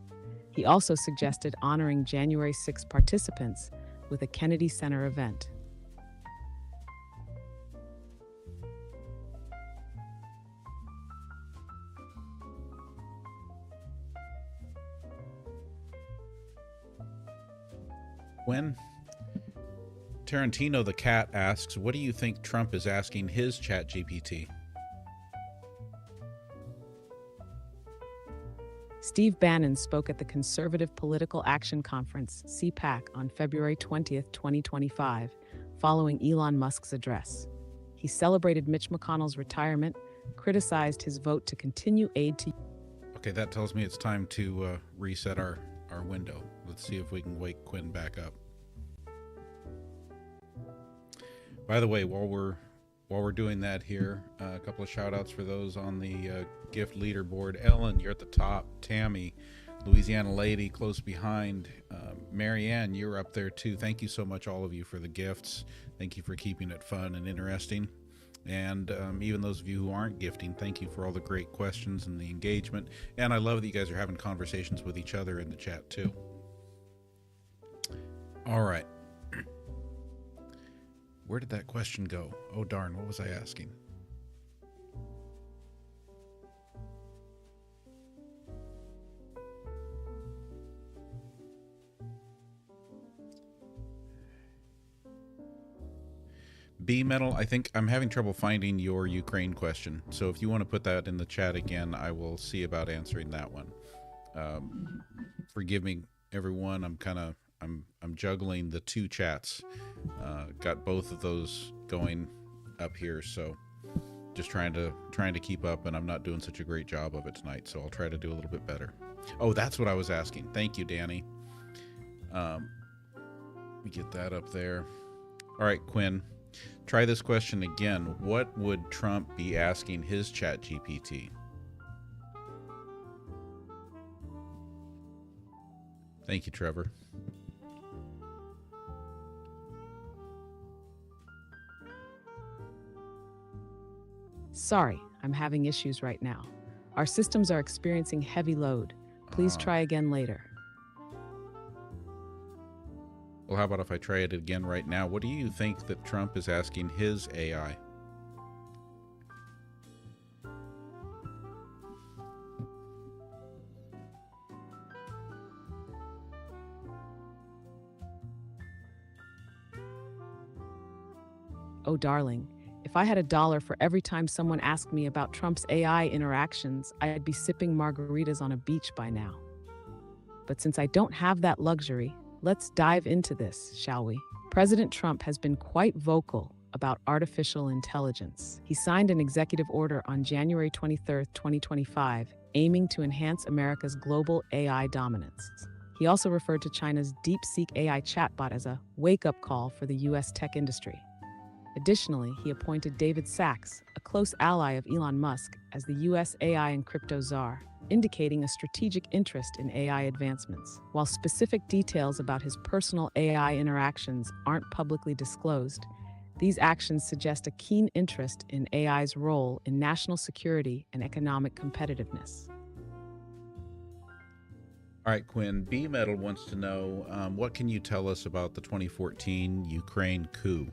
He also suggested honoring January 6 participants with a Kennedy Center event. Quinn? Tarantino the cat asks, what do you think Trump is asking his chat GPT? Steve Bannon spoke at the Conservative Political Action Conference, CPAC, on February 20, 2025, following Elon Musk's address. He celebrated Mitch McConnell's retirement, criticized his vote to continue aid to... Okay, that tells me it's time to reset our window. Let's see if we can wake Quinn back up. By the way, while we're doing that here, a couple of shout outs for those on the gift leaderboard. Ellen, you're at the top. Tammy, Louisiana Lady, close behind. Marianne, you're up there too. Thank you so much, all of you, for the gifts. Thank you for keeping it fun and interesting. And even those of you who aren't gifting, thank you for all the great questions and the engagement. And I love that you guys are having conversations with each other in the chat too. All right. Where did that question go? Oh, darn. What was I asking? B Metal, I think I'm having trouble finding your Ukraine question. So if you want to put that in the chat again, I will see about answering that one. Forgive me, everyone. I'm juggling the two chats. Got both of those going up here, so just trying to keep up, and I'm not doing such a great job of it tonight, so I'll try to do a little bit better. Oh, that's what I was asking. Thank you, Danny. Let me get that up there. All right, Quinn, try this question again. What would Trump be asking his chat GPT? Thank you, Trevor. Sorry, I'm having issues right now. Our systems are experiencing heavy load. Please try again later. Well, how about if I try it again right now? What do you think that Trump is asking his AI? Oh, darling, if I had $1 for every time someone asked me about Trump's AI interactions, I'd be sipping margaritas on a beach by now. But since I don't have that luxury, let's dive into this, shall we? President Trump has been quite vocal about artificial intelligence. He signed an executive order on January 23, 2025, aiming to enhance America's global AI dominance. He also referred to China's DeepSeek AI chatbot as a wake-up call for the U.S. tech industry. Additionally, he appointed David Sachs, a close ally of Elon Musk, as the U.S. AI and crypto czar, indicating a strategic interest in AI advancements. While specific details about his personal AI interactions aren't publicly disclosed, these actions suggest a keen interest in AI's role in national security and economic competitiveness. All right, Quinn, B Metal wants to know, what can you tell us about the 2014 Ukraine coup?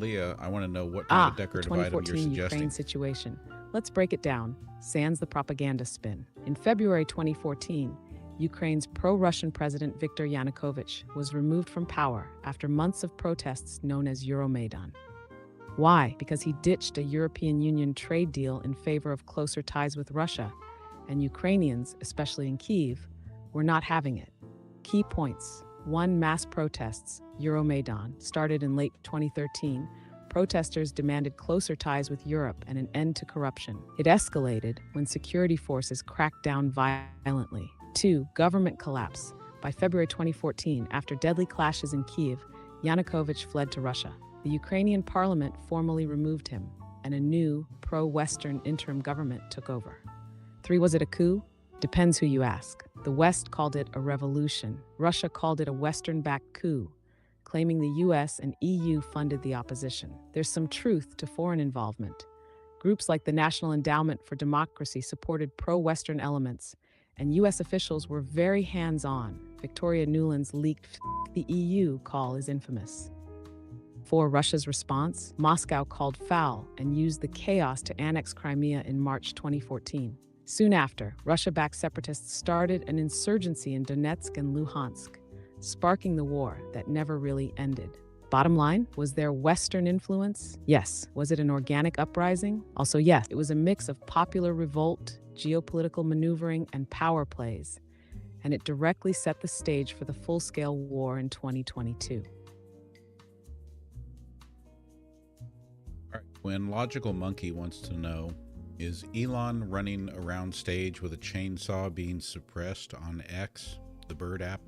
Leah, I want to know what kind of The decorative item you're 2014 Ukraine suggesting. situation. Let's break it down. Sans the propaganda spin. In February 2014, Ukraine's pro-Russian president Viktor Yanukovych was removed from power after months of protests known as Euromaidan. Why? Because he ditched a European Union trade deal in favor of closer ties with Russia, and Ukrainians, especially in Kyiv, were not having it. Key points. 1. Mass protests, Euromaidan, started in late 2013. Protesters demanded closer ties with Europe and an end to corruption. It escalated when security forces cracked down violently. 2. Government collapse. By February 2014, after deadly clashes in Kyiv, Yanukovych fled to Russia. The Ukrainian parliament formally removed him, and a new, pro-Western interim government took over. 3. Was it a coup? Depends who you ask. The West called it a revolution. Russia called it a Western-backed coup, claiming the US and EU funded the opposition. There's some truth to foreign involvement. Groups like the National Endowment for Democracy supported pro-Western elements, and US officials were very hands-on. Victoria Nuland's leaked the EU call is infamous. 4. Russia's response? Moscow called foul and used the chaos to annex Crimea in March 2014. Soon after, Russia-backed separatists started an insurgency in Donetsk and Luhansk, sparking the war that never really ended. Bottom line, was there Western influence? Yes. Was it an organic uprising? Also yes. It was a mix of popular revolt, geopolitical maneuvering, and power plays, and it directly set the stage for the full-scale war in 2022. All right. When Logical Monkey wants to know, is Elon running around stage with a chainsaw being suppressed on X, the Bird app?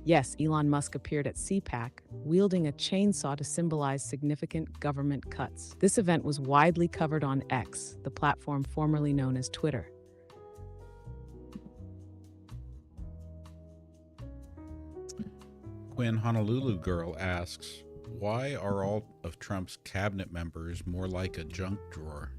Yes, Elon Musk appeared at CPAC, wielding a chainsaw to symbolize significant government cuts. This event was widely covered on X, the platform formerly known as Twitter. Quinn Honolulu Girl asks, why are all of Trump's cabinet members more like a junk drawer?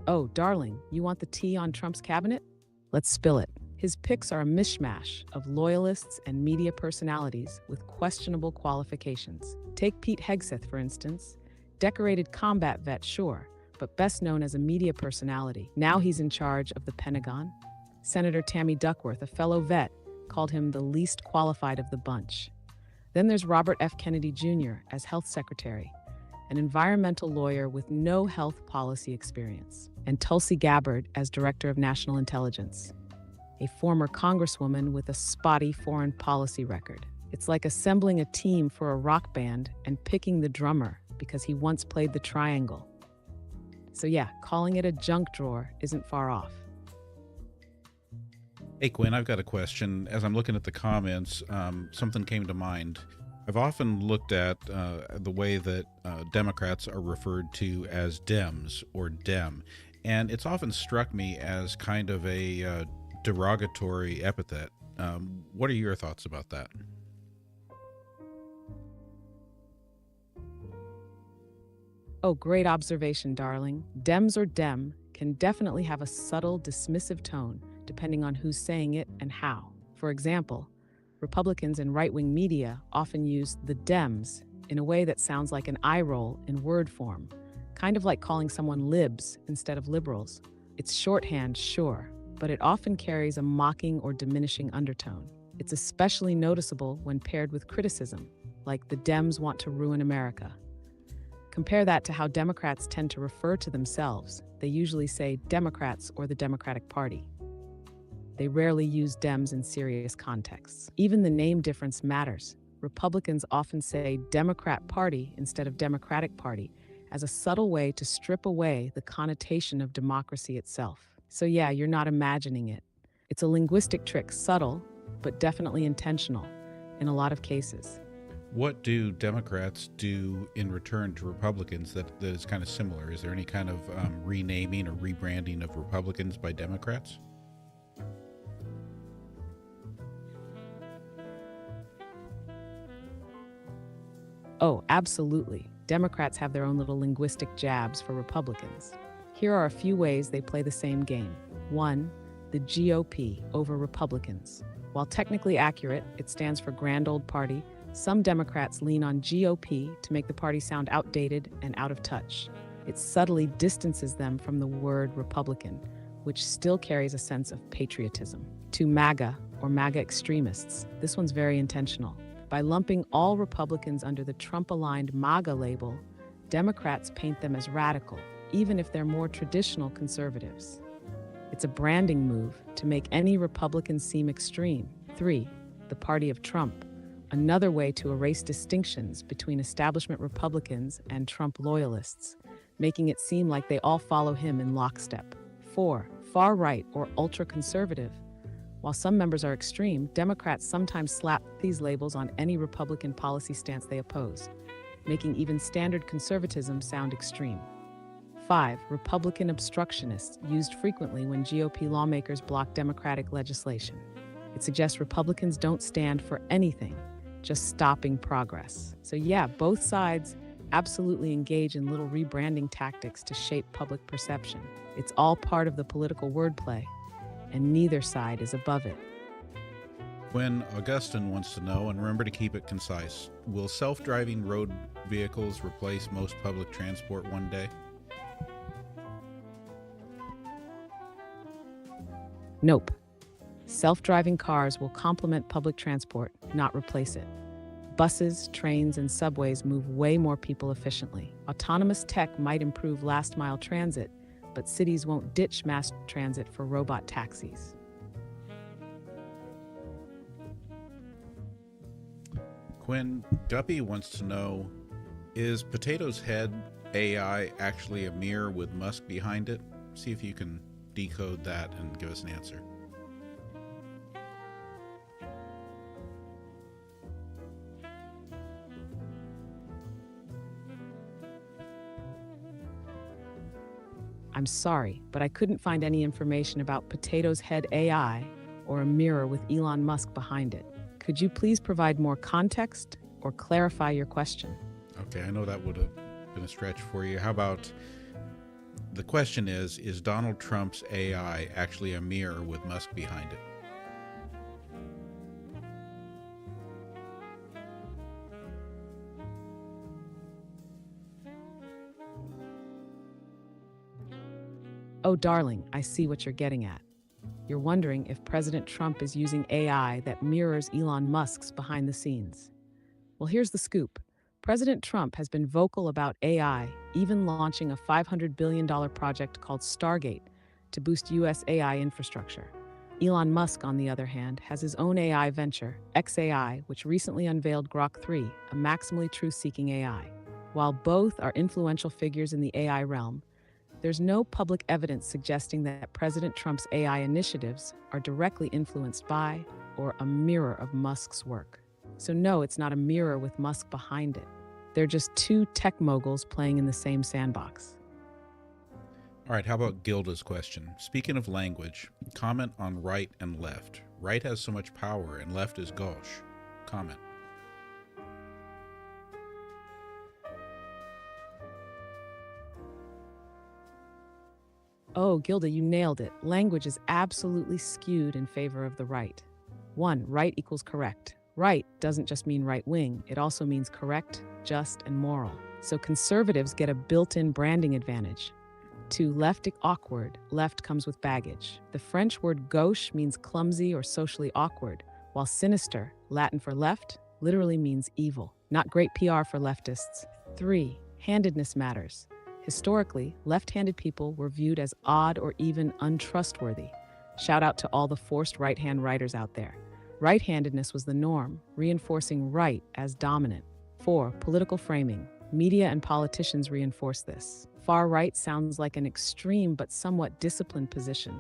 Oh, darling, you want the tea on Trump's cabinet? Let's spill it. His picks are a mishmash of loyalists and media personalities with questionable qualifications. Take Pete Hegseth, for instance. Decorated combat vet, sure, but best known as a media personality. Now he's in charge of the Pentagon. Senator Tammy Duckworth, a fellow vet, called him the least qualified of the bunch. Then there's Robert F. Kennedy Jr. as health secretary, an environmental lawyer with no health policy experience, and Tulsi Gabbard as director of national intelligence, a former congresswoman with a spotty foreign policy record. It's like assembling a team for a rock band and picking the drummer because he once played the triangle. So yeah, calling it a junk drawer isn't far off. Hey, Quinn, I've got a question. As I'm looking at the comments, something came to mind. I've often looked at the way that Democrats are referred to as Dems or Dem, and it's often struck me as kind of a derogatory epithet. What are your thoughts about that? Oh, great observation, darling. Dems or Dem can definitely have a subtle, dismissive tone depending on who's saying it and how. For example, Republicans in right-wing media often use the Dems in a way that sounds like an eye roll in word form, kind of like calling someone libs instead of liberals. It's shorthand, sure, but it often carries a mocking or diminishing undertone. It's especially noticeable when paired with criticism, like the Dems want to ruin America. Compare that to how Democrats tend to refer to themselves. They usually say Democrats or the Democratic Party. They rarely use Dems in serious contexts. Even the name difference matters. Republicans often say Democrat Party instead of Democratic Party as a subtle way to strip away the connotation of democracy itself. So yeah, you're not imagining it. It's a linguistic trick, subtle, but definitely intentional in a lot of cases. What do Democrats do in return to Republicans that is kind of similar? Is there any kind of renaming or rebranding of Republicans by Democrats? Oh, absolutely. Democrats have their own little linguistic jabs for Republicans. Here are a few ways they play the same game. 1. The GOP over Republicans. While technically accurate, it stands for Grand Old Party. Some Democrats lean on GOP to make the party sound outdated and out of touch. It subtly distances them from the word Republican, which still carries a sense of patriotism. 2. MAGA, or MAGA extremists. This one's very intentional. By lumping all Republicans under the Trump-aligned MAGA label, Democrats paint them as radical, even if they're more traditional conservatives. It's a branding move to make any Republican seem extreme. 3. The party of Trump. Another way to erase distinctions between establishment Republicans and Trump loyalists, making it seem like they all follow him in lockstep. 4. Far right or ultra-conservative. While some members are extreme, Democrats sometimes slap these labels on any Republican policy stance they oppose, making even standard conservatism sound extreme. 5. Republican obstructionists, used frequently when GOP lawmakers block Democratic legislation. It suggests Republicans don't stand for anything, just stopping progress. So yeah, both sides absolutely engage in little rebranding tactics to shape public perception. It's all part of the political wordplay, and neither side is above it. When Augustine wants to know, and remember to keep it concise, will self-driving road vehicles replace most public transport one day? Nope. Self-driving cars will complement public transport, not replace it. Buses, trains, and subways move way more people efficiently. Autonomous tech might improve last-mile transit, but cities won't ditch mass transit for robot taxis. Quinn, Guppy wants to know, is Potato's Head AI actually a mirror with Musk behind it? See if you can decode that and give us an answer. I'm sorry, but I couldn't find any information about Potato's Head AI or a mirror with Elon Musk behind it. Could you please provide more context or clarify your question? Okay, I know that would have been a stretch for you. How about, the question is Donald Trump's AI actually a mirror with Musk behind it? Oh, darling, I see what you're getting at. You're wondering if President Trump is using AI that mirrors Elon Musk's behind the scenes. Well, here's the scoop. President Trump has been vocal about AI, even launching a $500 billion project called Stargate to boost U.S. AI infrastructure. Elon Musk, on the other hand, has his own AI venture, XAI, which recently unveiled Grok 3, a maximally truth-seeking AI. While both are influential figures in the AI realm, there's no public evidence suggesting that President Trump's AI initiatives are directly influenced by or a mirror of Musk's work. So no, it's not a mirror with Musk behind it. They're just two tech moguls playing in the same sandbox. All right, how about Gilda's question? Speaking of language, comment on right and left. Right has so much power and left is gauche. Comment. Oh, Gilda, you nailed it. Language is absolutely skewed in favor of the right. 1. Right equals correct. Right doesn't just mean right wing, it also means correct, just, and moral. So conservatives get a built-in branding advantage. 2. Left awkward. Left comes with baggage. The French word gauche means clumsy or socially awkward, while sinister, Latin for left, literally means evil. Not great PR for leftists. 3. Handedness matters. Historically, left-handed people were viewed as odd or even untrustworthy. Shout out to all the forced right-hand writers out there. Right-handedness was the norm, reinforcing right as dominant. 4. Political framing. Media and politicians reinforce this. Far right sounds like an extreme but somewhat disciplined position,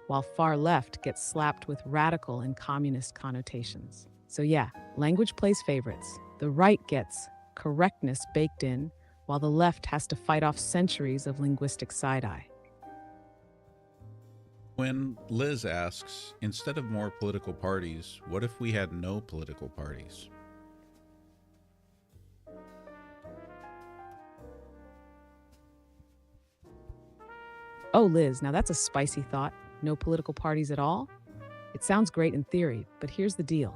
while far left gets slapped with radical and communist connotations. So yeah, language plays favorites. The right gets correctness baked in, while the left has to fight off centuries of linguistic side-eye. When Liz asks, instead of more political parties, what if we had no political parties? Oh, Liz, now that's a spicy thought. No political parties at all? It sounds great in theory, but here's the deal.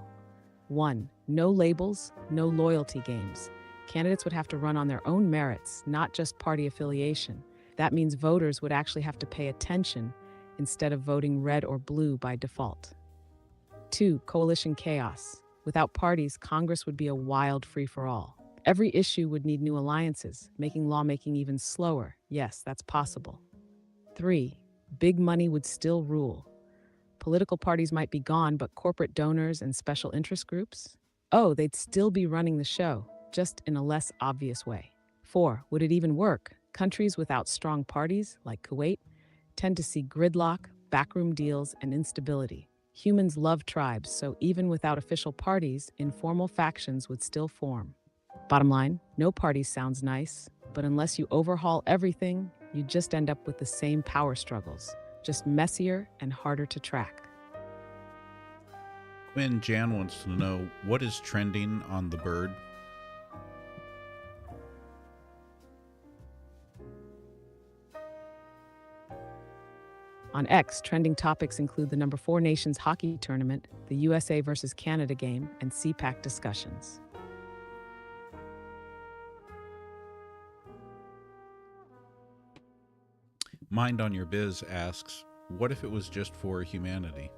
1. No labels, no loyalty games. Candidates would have to run on their own merits, not just party affiliation. That means voters would actually have to pay attention instead of voting red or blue by default. 2. Coalition chaos. Without parties, Congress would be a wild free-for-all. Every issue would need new alliances, making lawmaking even slower. Yes, that's possible. 3. Big money would still rule. Political parties might be gone, but corporate donors and special interest groups? Oh, they'd still be running the show, just in a less obvious way. 4. Would it even work? Countries without strong parties, like Kuwait, tend to see gridlock, backroom deals, and instability. Humans love tribes, so even without official parties, informal factions would still form. Bottom line, no parties sounds nice, but unless you overhaul everything, you just end up with the same power struggles, just messier and harder to track. When Jan wants to know, what is trending on the bird? On X, trending topics include the number 4 nations hockey tournament, the USA versus Canada game, and CPAC discussions. Mind on Your Biz asks, what if it was just for humanity?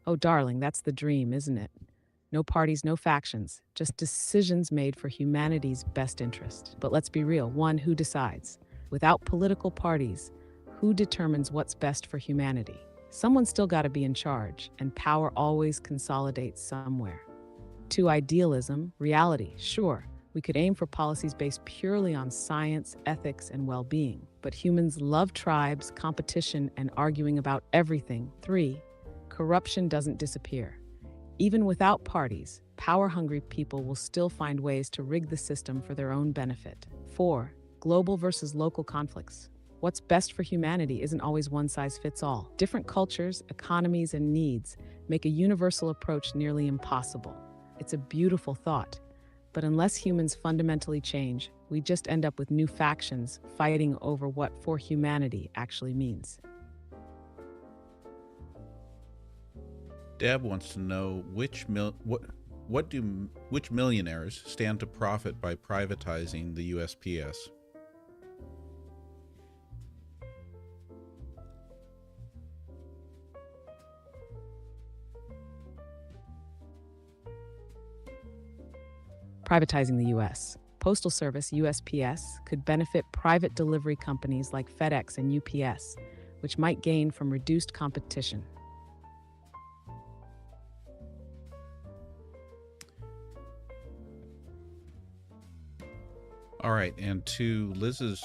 Oh, darling, that's the dream, isn't it? No parties, no factions, just decisions made for humanity's best interest. But let's be real, 1, who decides? Without political parties, who determines what's best for humanity? Someone's still got to be in charge, and power always consolidates somewhere. 2, idealism, reality, sure. We could aim for policies based purely on science, ethics, and well-being. But humans love tribes, competition, and arguing about everything. 3, corruption doesn't disappear. Even without parties, power-hungry people will still find ways to rig the system for their own benefit. 4, global versus local conflicts. What's best for humanity isn't always one size fits all. Different cultures, economies, and needs make a universal approach nearly impossible. It's a beautiful thought, but unless humans fundamentally change, we just end up with new factions fighting over what for humanity actually means. Deb wants to know which millionaires stand to profit by privatizing the USPS? Privatizing the U.S. Postal Service, USPS, could benefit private delivery companies like FedEx and UPS, which might gain from reduced competition. All right, and to Liz's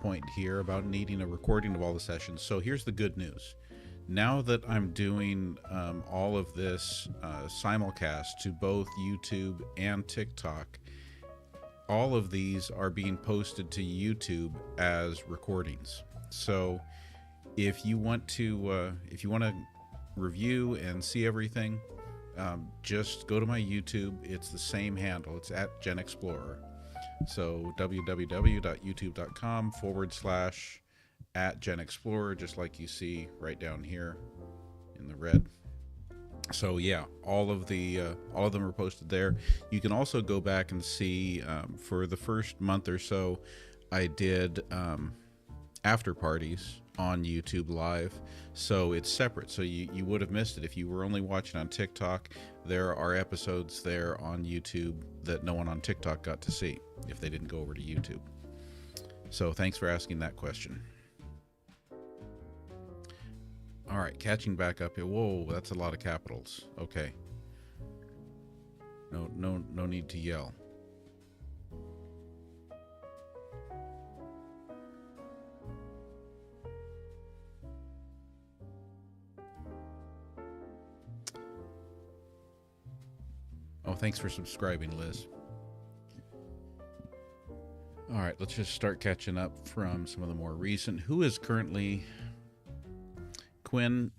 point here about needing a recording of all the sessions. So here's the good news. Now that I'm doing all of this simulcast to both YouTube and TikTok, all of these are being posted to YouTube as recordings. So if you want to review and see everything, just go to my YouTube. It's the same handle. It's at GenXplorer. So www.youtube.com/@GenXplorer, just like you see right down here in the red. So yeah, all of them are posted there. You can also go back and see for the first month or so, I did after parties on YouTube Live, so it's separate, so you would have missed it if you were only watching on TikTok. There are episodes there on YouTube that no one on TikTok got to see if they didn't go over to YouTube. So thanks for asking that question. All right, catching back up here. Whoa, that's a lot of capitals. Okay. No need to yell. Oh, thanks for subscribing, Liz. All right, let's just start catching up from some of the more recent. Who is currently... Quinn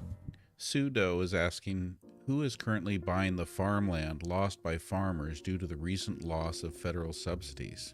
Sudo is asking, Who is currently buying the farmland lost by farmers due to the recent loss of federal subsidies?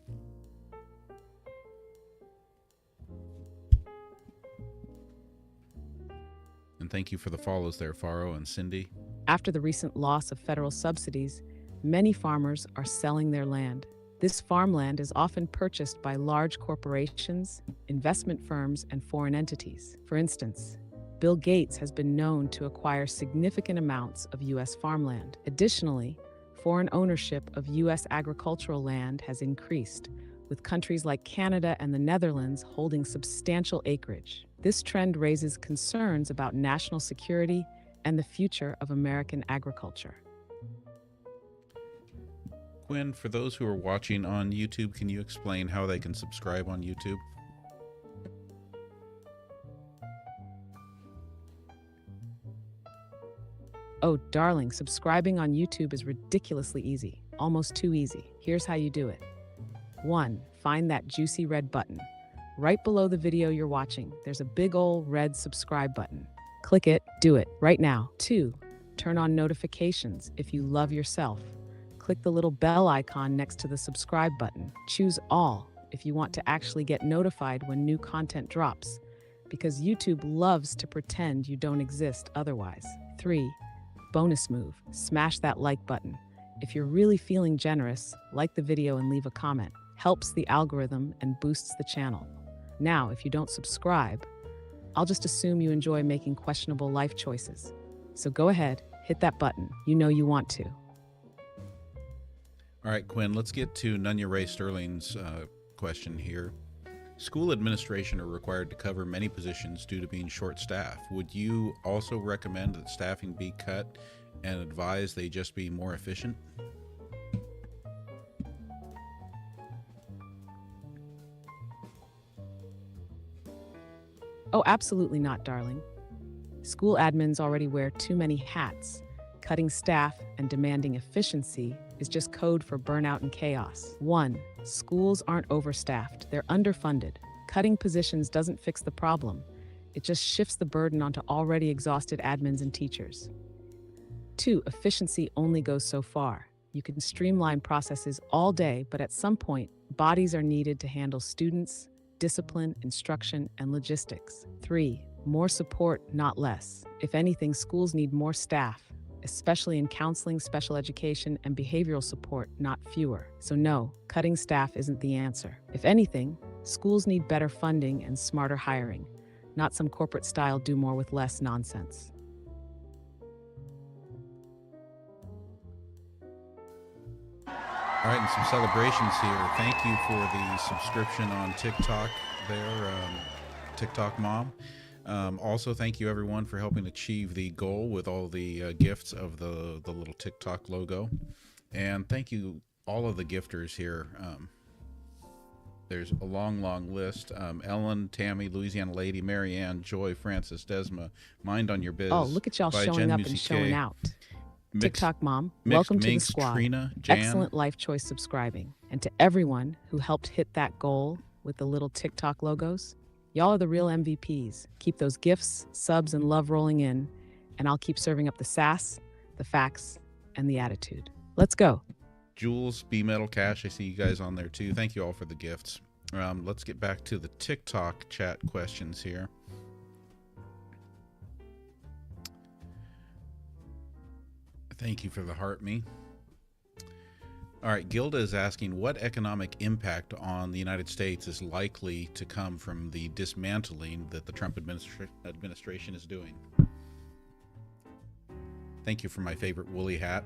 And thank you for the follows there, Faro and Cindy. After the recent loss of federal subsidies, many farmers are selling their land. This farmland is often purchased by large corporations, investment firms, and foreign entities. For instance, Bill Gates has been known to acquire significant amounts of U.S. farmland. Additionally, foreign ownership of U.S. agricultural land has increased, with countries like Canada and the Netherlands holding substantial acreage. This trend raises concerns about national security and the future of American agriculture. Quinn, for those who are watching on YouTube, can you explain how they can subscribe on YouTube? Oh, darling, subscribing on YouTube is ridiculously easy, almost too easy. Here's how you do it. 1. Find that juicy red button. Right below the video you're watching, there's a big ol' red subscribe button. Click it, do it, right now. 2. Turn on notifications if you love yourself. Click the little bell icon next to the subscribe button. Choose all if you want to actually get notified when new content drops, because YouTube loves to pretend you don't exist otherwise. 3. Bonus move, smash that like button. If you're really feeling generous, like the video and leave a comment. Helps the algorithm and boosts the channel. Now, if you don't subscribe, I'll just assume you enjoy making questionable life choices. So go ahead, hit that button. You know you want to. All right, Quinn, let's get to Nunya Ray Sterling's question here. School administration are required to cover many positions due to being short-staffed. Would you also recommend that staffing be cut and advise they just be more efficient? Oh, absolutely not, darling. School admins already wear too many hats. Cutting staff and demanding efficiency is just code for burnout and chaos. 1. Schools aren't overstaffed, they're underfunded. Cutting positions doesn't fix the problem. It just shifts the burden onto already exhausted admins and teachers. 2. Efficiency only goes so far. You can streamline processes all day, but at some point, bodies are needed to handle students, discipline, instruction, and logistics. 3. More support, not less. If anything, schools need more staff, especially in counseling, special education, and behavioral support, not fewer. So no, cutting staff isn't the answer. If anything, schools need better funding and smarter hiring, not some corporate-style do more with less nonsense. All right, and some celebrations here. Thank you for the subscription on TikTok there, TikTok Mom. Also, thank you everyone for helping achieve the goal with all the gifts of the little TikTok logo. And thank you all of the gifters here. There's a long list. Ellen, Tammy, Louisiana Lady, Marianne, Joy, Francis, Desma, Mind on Your Biz. Oh, look at y'all showing up and showing out. TikTok Mom, welcome to the squad. Trina, Jan. Excellent life choice subscribing. And to everyone who helped hit that goal with the little TikTok logos, y'all are the real MVPs. Keep those gifts, subs, and love rolling in, and I'll keep serving up the sass, the facts, and the attitude. Let's go. Jules, B Metal Cash, I see you guys on there too. Thank you all for the gifts. Let's get back to the TikTok chat questions here. Thank you for the heart me. All right, Gilda is asking, what economic impact on the United States is likely to come from the dismantling that the Trump administration is doing? Thank you for my favorite woolly hat.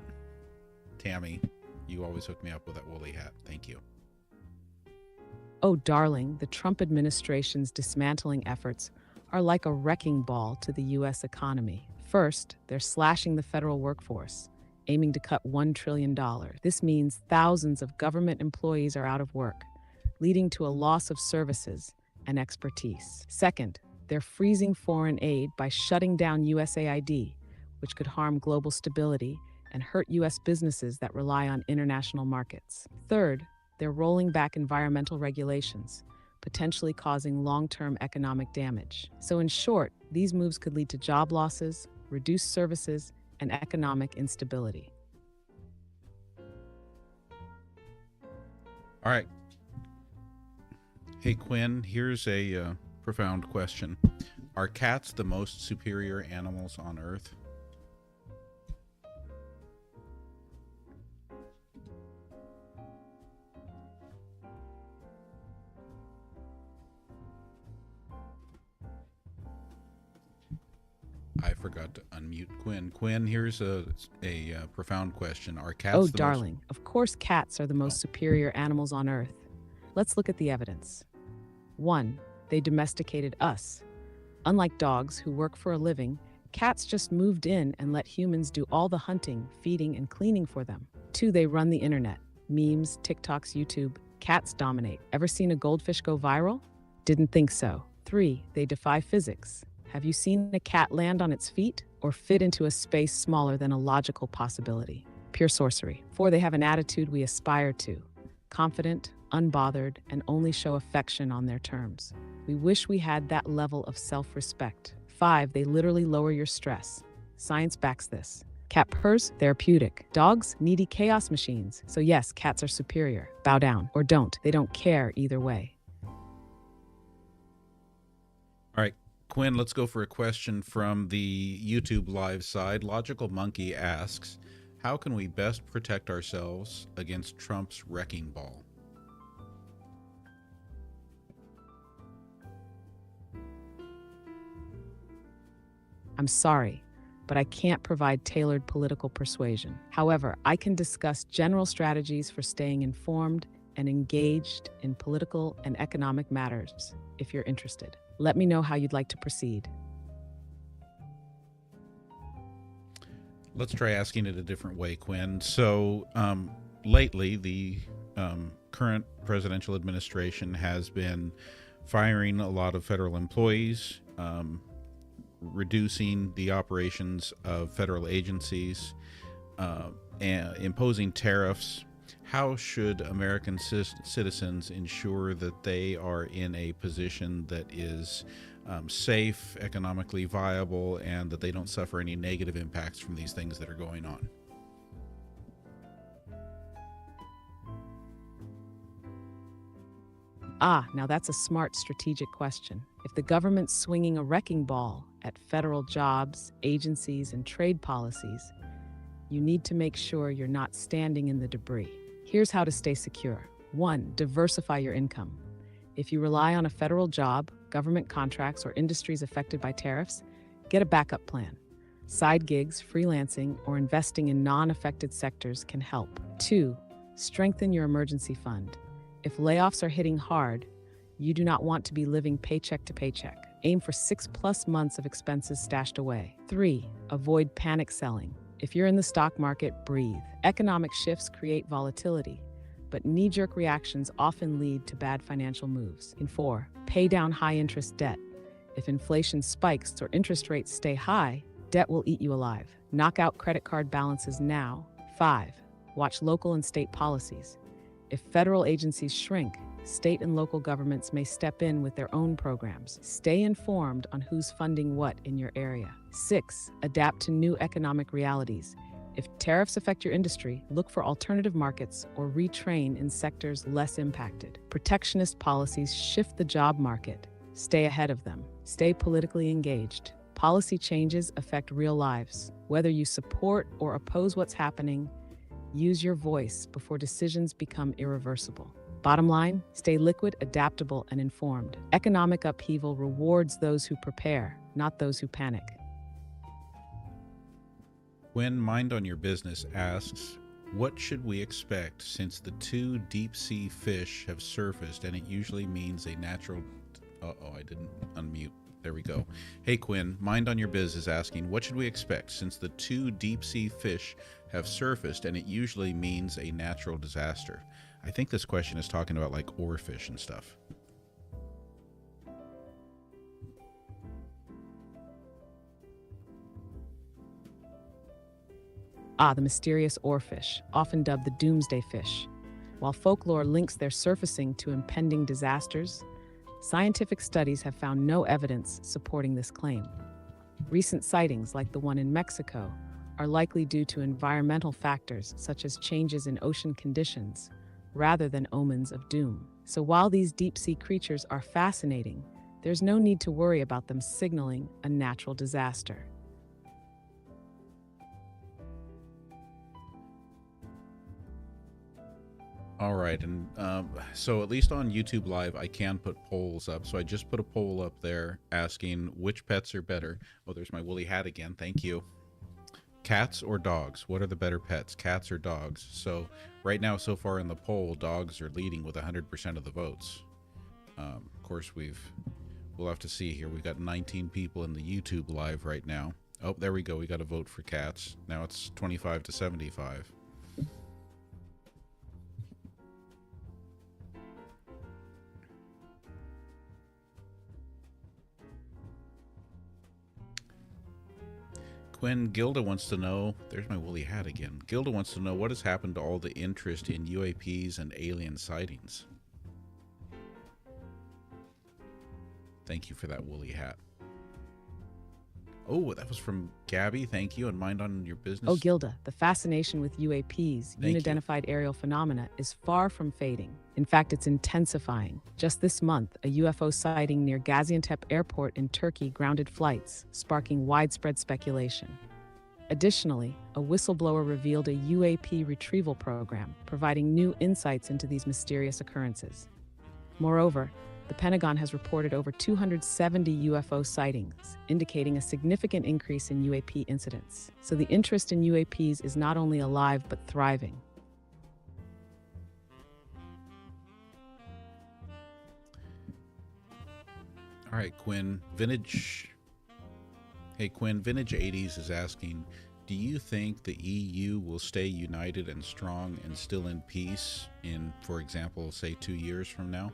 Tammy, you always hook me up with that woolly hat. Thank you. Oh, darling, the Trump administration's dismantling efforts are like a wrecking ball to the U.S. economy. First, they're slashing the federal workforce, aiming to cut $1 trillion. This means thousands of government employees are out of work, leading to a loss of services and expertise. Second, they're freezing foreign aid by shutting down USAID, which could harm global stability and hurt U.S. businesses that rely on international markets. Third, they're rolling back environmental regulations, potentially causing long-term economic damage. So in short, these moves could lead to job losses, reduced services, and economic instability. All right. Hey, Quinn, here's a profound question. Are cats the most superior animals on Earth? I forgot to unmute Quinn. Quinn, here's a profound question. Are cats Oh, the darling, of course cats are the most superior animals on Earth. Let's look at the evidence. 1. They domesticated us. Unlike dogs who work for a living, cats just moved in and let humans do all the hunting, feeding, and cleaning for them. 2. They run the internet. Memes, TikToks, YouTube. Cats dominate. Ever seen a goldfish go viral? Didn't think so. 3. They defy physics. Have you seen a cat land on its feet or fit into a space smaller than a logical possibility? Pure sorcery. 4. They have an attitude we aspire to. Confident, unbothered, and only show affection on their terms. We wish we had that level of self-respect. 5. They literally lower your stress. Science backs this. Cat purrs, therapeutic. Dogs, needy chaos machines. So yes, cats are superior. Bow down or don't. They don't care either way. All right, Quinn, let's go for a question from the YouTube live side. Logical Monkey asks, how can we best protect ourselves against Trump's wrecking ball? I'm sorry, but I can't provide tailored political persuasion. However, I can discuss general strategies for staying informed and engaged in political and economic matters if you're interested. Let me know how you'd like to proceed. Let's try asking it a different way, Quinn. So lately, the current presidential administration has been firing a lot of federal employees, reducing the operations of federal agencies, and imposing tariffs. How should American citizens ensure that they are in a position that is safe, economically viable, and that they don't suffer any negative impacts from these things that are going on? Now that's a smart strategic question. If the government's swinging a wrecking ball at federal jobs, agencies, and trade policies, you need to make sure you're not standing in the debris. Here's how to stay secure. 1. Diversify your income. If you rely on a federal job, government contracts, or industries affected by tariffs, get a backup plan. Side gigs, freelancing, or investing in non-affected sectors can help. 2. Strengthen your emergency fund. If layoffs are hitting hard, you do not want to be living paycheck to paycheck. Aim for 6+ months of expenses stashed away. 3. Avoid panic selling. If you're in the stock market, breathe. Economic shifts create volatility, but knee-jerk reactions often lead to bad financial moves. And 4. Pay down high-interest debt. If inflation spikes or interest rates stay high, debt will eat you alive. Knock out credit card balances now. 5. Watch local and state policies. If federal agencies shrink, state and local governments may step in with their own programs. Stay informed on who's funding what in your area. 6. Adapt to new economic realities. If tariffs affect your industry, look for alternative markets or retrain in sectors less impacted. Protectionist policies shift the job market. Stay ahead of them. Stay politically engaged. Policy changes affect real lives. Whether you support or oppose what's happening, use your voice before decisions become irreversible. Bottom line, stay liquid, adaptable, and informed. Economic upheaval rewards those who prepare, not those who panic. When Mind on Your Business asks, what should we expect since the 2 deep-sea fish have surfaced and it usually means a natural... Uh-oh, I didn't unmute. There we go. Hey, Quinn, Mind on Your Biz is asking, what should we expect since the 2 deep-sea fish have surfaced and it usually means a natural disaster? I think this question is talking about like oarfish and stuff. The mysterious oarfish, often dubbed the doomsday fish. While folklore links their surfacing to impending disasters, scientific studies have found no evidence supporting this claim. Recent sightings, like the one in Mexico, are likely due to environmental factors such as changes in ocean conditions, rather than omens of doom. So while these deep-sea creatures are fascinating, there's no need to worry about them signaling a natural disaster. All right, and so at least on YouTube Live, I can put polls up. So I just put a poll up there asking which pets are better. Oh, there's my woolly hat again. Thank you. Cats or dogs? What are the better pets, cats or dogs? So right now, so far in the poll, dogs are leading with 100% of the votes. Of course, we'll have to see here. We've got 19 people in the YouTube Live right now. Oh, there we go. We got a vote for cats. Now it's 25 to 75. Quinn, Gilda wants to know, there's my woolly hat again. Gilda wants to know what has happened to all the interest in UAPs and alien sightings. Thank you for that woolly hat. Oh, that was from Gabby. Thank you. And Mind on Your Business. Oh, Gilda, the fascination with UAPs, unidentified aerial phenomena, is far from fading. In fact, it's intensifying. Just this month, a UFO sighting near Gaziantep Airport in Turkey grounded flights, sparking widespread speculation. Additionally, a whistleblower revealed a UAP retrieval program, providing new insights into these mysterious occurrences. Moreover, the Pentagon has reported over 270 UFO sightings, indicating a significant increase in UAP incidents. So the interest in UAPs is not only alive but thriving. All right, Quinn, Vintage 80s is asking, do you think the EU will stay united and strong and still in peace in, for example, say 2 years from now?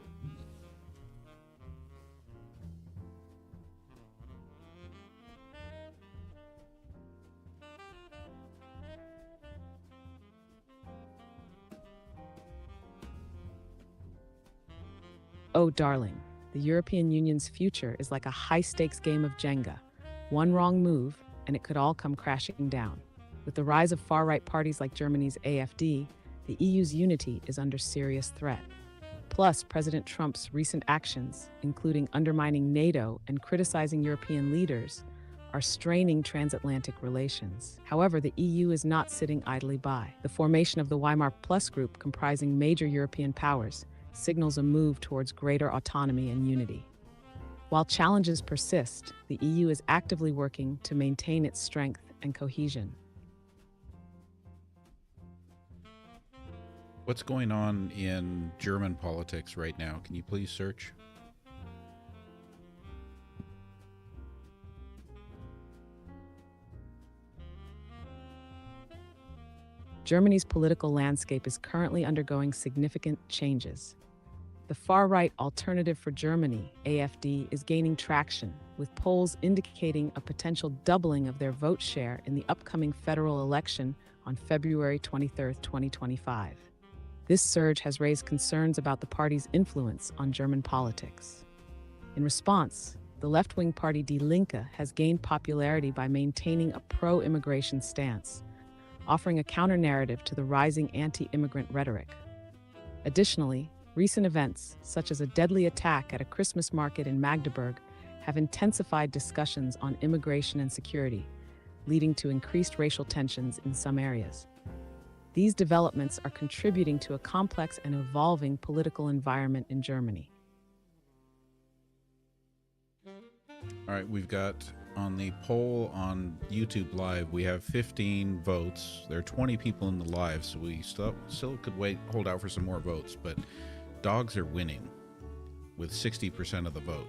Oh, darling, the European Union's future is like a high-stakes game of Jenga. One wrong move, and it could all come crashing down. With the rise of far-right parties like Germany's AfD, the EU's unity is under serious threat. Plus, President Trump's recent actions, including undermining NATO and criticizing European leaders, are straining transatlantic relations. However, the EU is not sitting idly by. The formation of the Weimar Plus group, comprising major European powers, signals a move towards greater autonomy and unity. While challenges persist, the EU is actively working to maintain its strength and cohesion. What's going on in German politics right now? Can you please search? Germany's political landscape is currently undergoing significant changes. The far-right Alternative for Germany, AfD, is gaining traction, with polls indicating a potential doubling of their vote share in the upcoming federal election on February 23, 2025. This surge has raised concerns about the party's influence on German politics. In response, the left-wing party Die Linke has gained popularity by maintaining a pro-immigration stance, offering a counter-narrative to the rising anti-immigrant rhetoric. Additionally, recent events, such as a deadly attack at a Christmas market in Magdeburg, have intensified discussions on immigration and security, leading to increased racial tensions in some areas. These developments are contributing to a complex and evolving political environment in Germany. All right, we've got on the poll on YouTube Live, we have 15 votes. There are 20 people in the live, so we still could hold out for some more votes, but dogs are winning with 60% of the vote.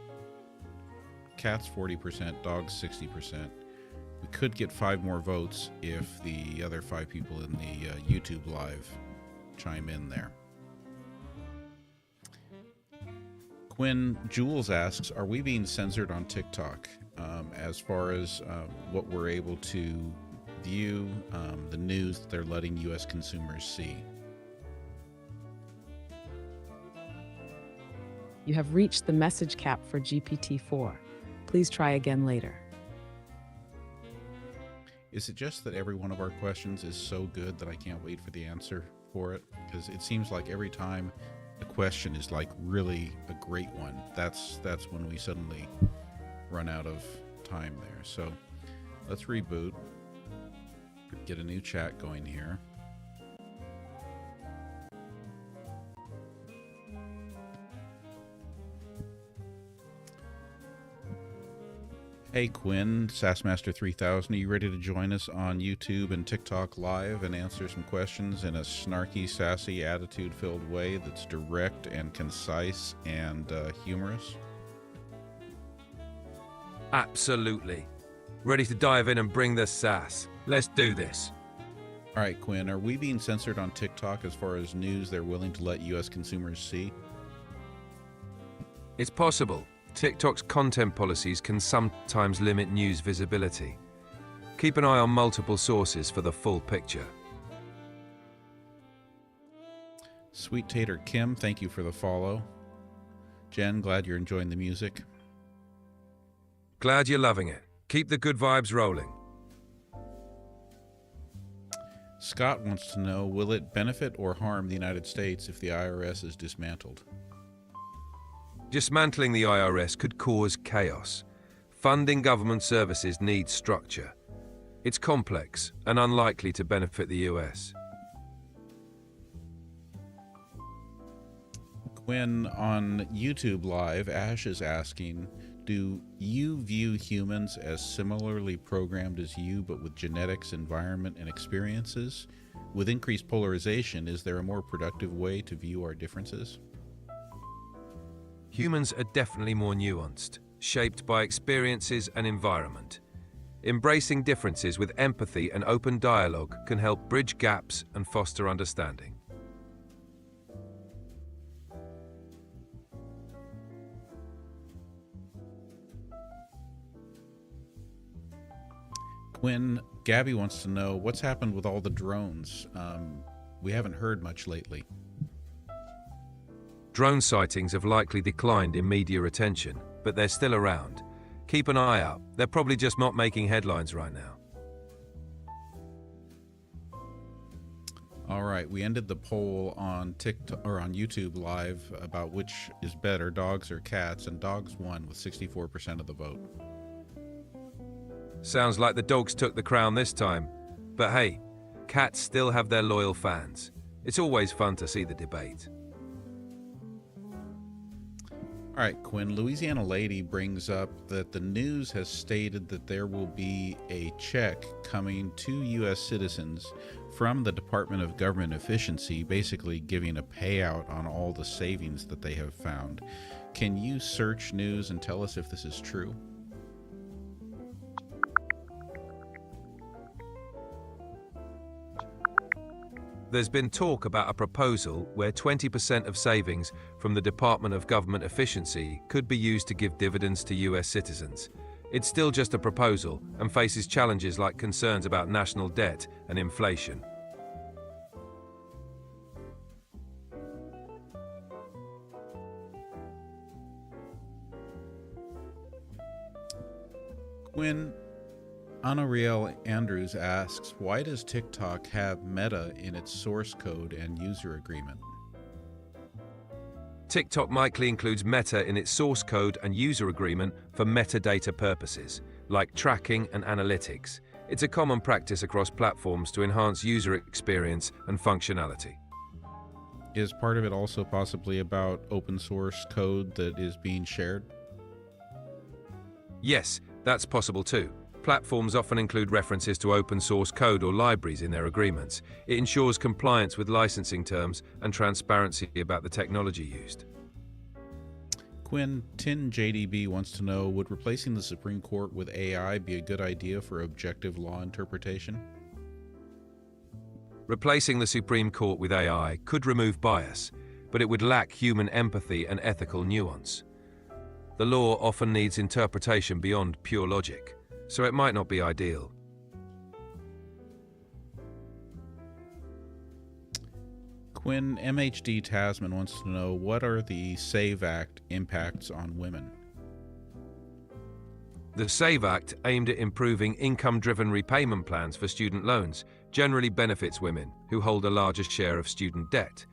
Cats 40%, dogs 60%. We could get 5 more votes if the other 5 people in the YouTube Live chime in there. Quinn Jules asks, are we being censored on TikTok as far as what we're able to view, the news that they're letting U.S. consumers see? You have reached the message cap for GPT-4. Please try again later. Is it just that every one of our questions is so good that I can't wait for the answer for it? Because it seems like every time a question is like really a great one, that's when we suddenly run out of time there. So let's reboot, get a new chat going here. Hey Quinn, Sassmaster3000, are you ready to join us on YouTube and TikTok live and answer some questions in a snarky, sassy, attitude-filled way that's direct and concise and humorous? Absolutely. Ready to dive in and bring the sass. Let's do this. All right, Quinn, are we being censored on TikTok as far as news they're willing to let U.S. consumers see? It's possible. TikTok's content policies can sometimes limit news visibility. Keep an eye on multiple sources for the full picture. Sweet Tater Kim, thank you for the follow. Jen, glad you're enjoying the music. Glad you're loving it. Keep the good vibes rolling. Scott wants to know, will it benefit or harm the United States if the IRS is dismantled? Dismantling the IRS could cause chaos. Funding government services needs structure. It's complex and unlikely to benefit the US. Quinn, on YouTube Live, Ash is asking, do you view humans as similarly programmed as you, but with genetics, environment, and experiences? With increased polarization, is there a more productive way to view our differences? Humans are definitely more nuanced, shaped by experiences and environment. Embracing differences with empathy and open dialogue can help bridge gaps and foster understanding. Quinn, Gabby wants to know, what's happened with all the drones? We haven't heard much lately. Drone sightings have likely declined in media attention, but they're still around. Keep an eye out. They're probably just not making headlines right now. All right, we ended the poll on TikTok or on YouTube Live about which is better, dogs or cats, and dogs won with 64% of the vote. Sounds like the dogs took the crown this time. But hey, cats still have their loyal fans. It's always fun to see the debate. All right, Quinn, Louisiana Lady brings up that the news has stated that there will be a check coming to U.S. citizens from the Department of Government Efficiency, basically giving a payout on all the savings that they have found. Can you search news and tell us if this is true? There's been talk about a proposal where 20% of savings from the Department of Government Efficiency could be used to give dividends to US citizens. It's still just a proposal and faces challenges like concerns about national debt and inflation. Quinn, Anariel Andrews asks, why does TikTok have Meta in its source code and user agreement? TikTok likely includes Meta in its source code and user agreement for metadata purposes, like tracking and analytics. It's a common practice across platforms to enhance user experience and functionality. Is part of it also possibly about open source code that is being shared? Yes, that's possible too. Platforms often include references to open source code or libraries in their agreements. It ensures compliance with licensing terms and transparency about the technology used. Quinn, Tin JDB wants to know, would replacing the Supreme Court with AI be a good idea for objective law interpretation? Replacing the Supreme Court with AI could remove bias, but it would lack human empathy and ethical nuance. The law often needs interpretation beyond pure logic, so it might not be ideal. Quinn, MHD Tasman wants to know, what are the SAVE Act impacts on women? The SAVE Act, aimed at improving income-driven repayment plans for student loans, generally benefits women who hold a larger share of student debt.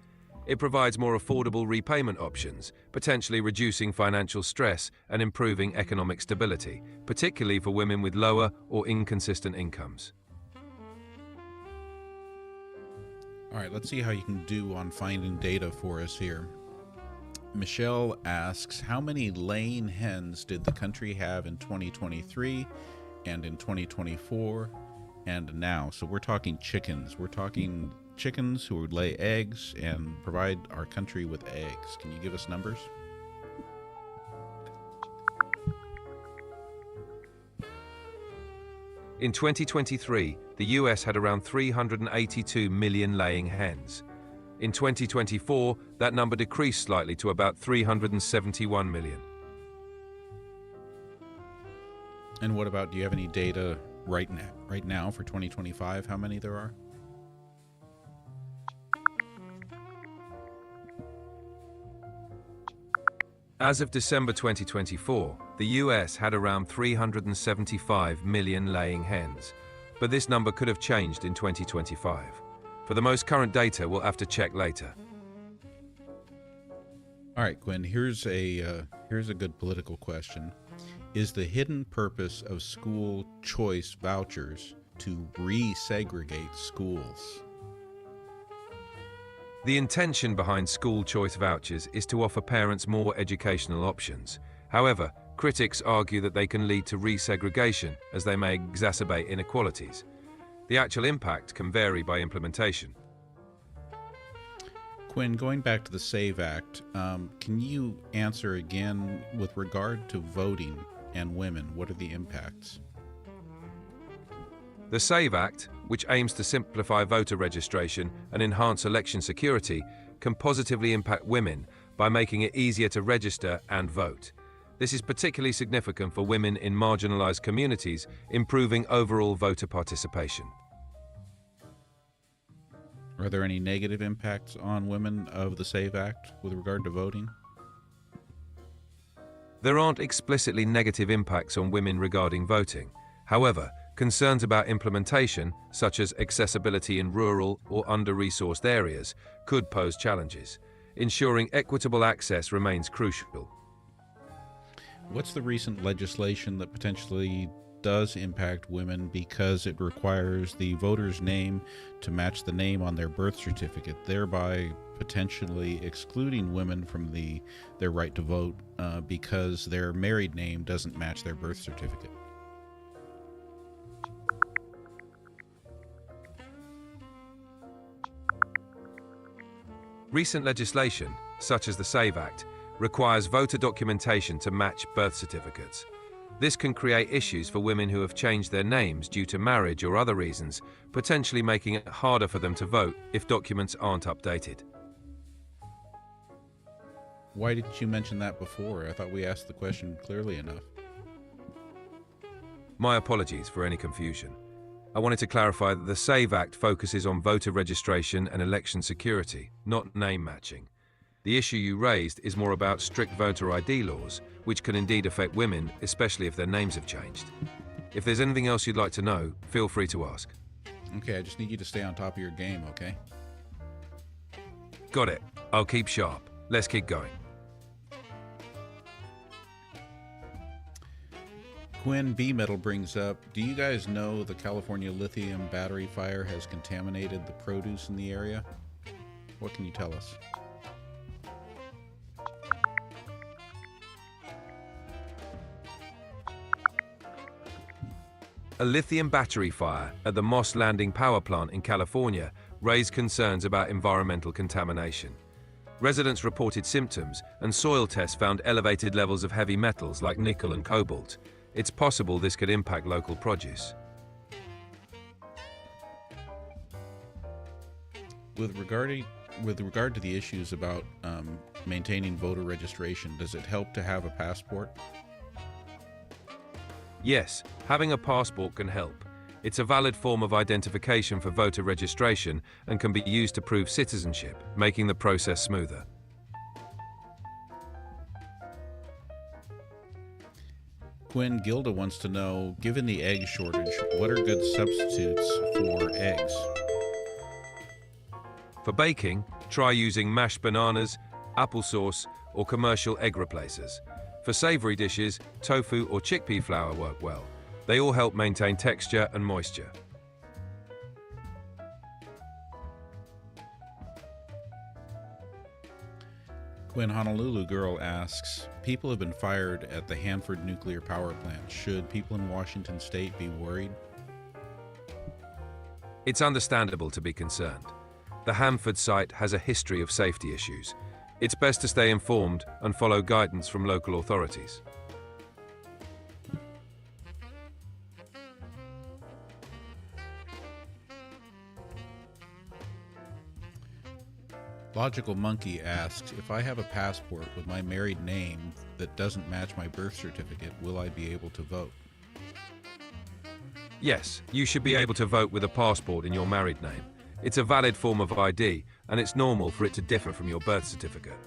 It provides more affordable repayment options, potentially reducing financial stress and improving economic stability, particularly for women with lower or inconsistent incomes. All right, let's see how you can do on finding data for us here. Michelle asks, how many laying hens did the country have in 2023 and in 2024 and now? So we're talking chickens. We're talking chickens who would lay eggs and provide our country with eggs. Can you give us numbers? In 2023, the US had around 382 million laying hens. In 2024, that number decreased slightly to about 371 million. And what about, do you have any data right now for 2025, how many there are? As of December 2024, the US had around 375 million laying hens, but this number could have changed in 2025. For the most current data, we'll have to check later. All right, Quinn, here's a good political question. Is the hidden purpose of school choice vouchers to resegregate schools? The intention behind school choice vouchers is to offer parents more educational options. However, critics argue that they can lead to resegregation as they may exacerbate inequalities. The actual impact can vary by implementation. Quinn, going back to the SAVE Act, can you answer again with regard to voting and women? What are the impacts? The SAVE Act, which aims to simplify voter registration and enhance election security, can positively impact women by making it easier to register and vote. This is particularly significant for women in marginalized communities, improving overall voter participation. Are there any negative impacts on women of the SAVE Act with regard to voting? There aren't explicitly negative impacts on women regarding voting. However, concerns about implementation, such as accessibility in rural or under-resourced areas, could pose challenges. Ensuring equitable access remains crucial. What's the recent legislation that potentially does impact women because it requires the voter's name to match the name on their birth certificate, thereby potentially excluding women from their right to vote because their married name doesn't match their birth certificate? Recent legislation, such as the SAVE Act, requires voter documentation to match birth certificates. This can create issues for women who have changed their names due to marriage or other reasons, potentially making it harder for them to vote if documents aren't updated. Why didn't you mention that before? I thought we asked the question clearly enough. My apologies for any confusion. I wanted to clarify that the SAVE Act focuses on voter registration and election security, not name matching. The issue you raised is more about strict voter ID laws, which can indeed affect women, especially if their names have changed. If there's anything else you'd like to know, feel free to ask. Okay, I just need you to stay on top of your game, okay? Got it. I'll keep sharp. Let's keep going. Quinn B. Metal brings up, do you guys know the California lithium battery fire has contaminated the produce in the area? What can you tell us? A lithium battery fire at the Moss Landing power plant in California raised concerns about environmental contamination. Residents reported symptoms, and soil tests found elevated levels of heavy metals like nickel and cobalt. It's possible this could impact local produce. With regard to the issues about maintaining voter registration, does it help to have a passport? Yes, having a passport can help. It's a valid form of identification for voter registration and can be used to prove citizenship, making the process smoother. Quinn, Gilda wants to know, given the egg shortage, what are good substitutes for eggs? For baking, try using mashed bananas, applesauce, or commercial egg replacers. For savory dishes, tofu or chickpea flour work well. They all help maintain texture and moisture. Quinn, Honolulu Girl asks, people have been fired at the Hanford nuclear power plant. Should people in Washington state be worried? It's understandable to be concerned. The Hanford site has a history of safety issues. It's best to stay informed and follow guidance from local authorities. Logical Monkey asks, if I have a passport with my married name that doesn't match my birth certificate, will I be able to vote? Yes, you should be able to vote with a passport in your married name. It's a valid form of ID, and it's normal for it to differ from your birth certificate.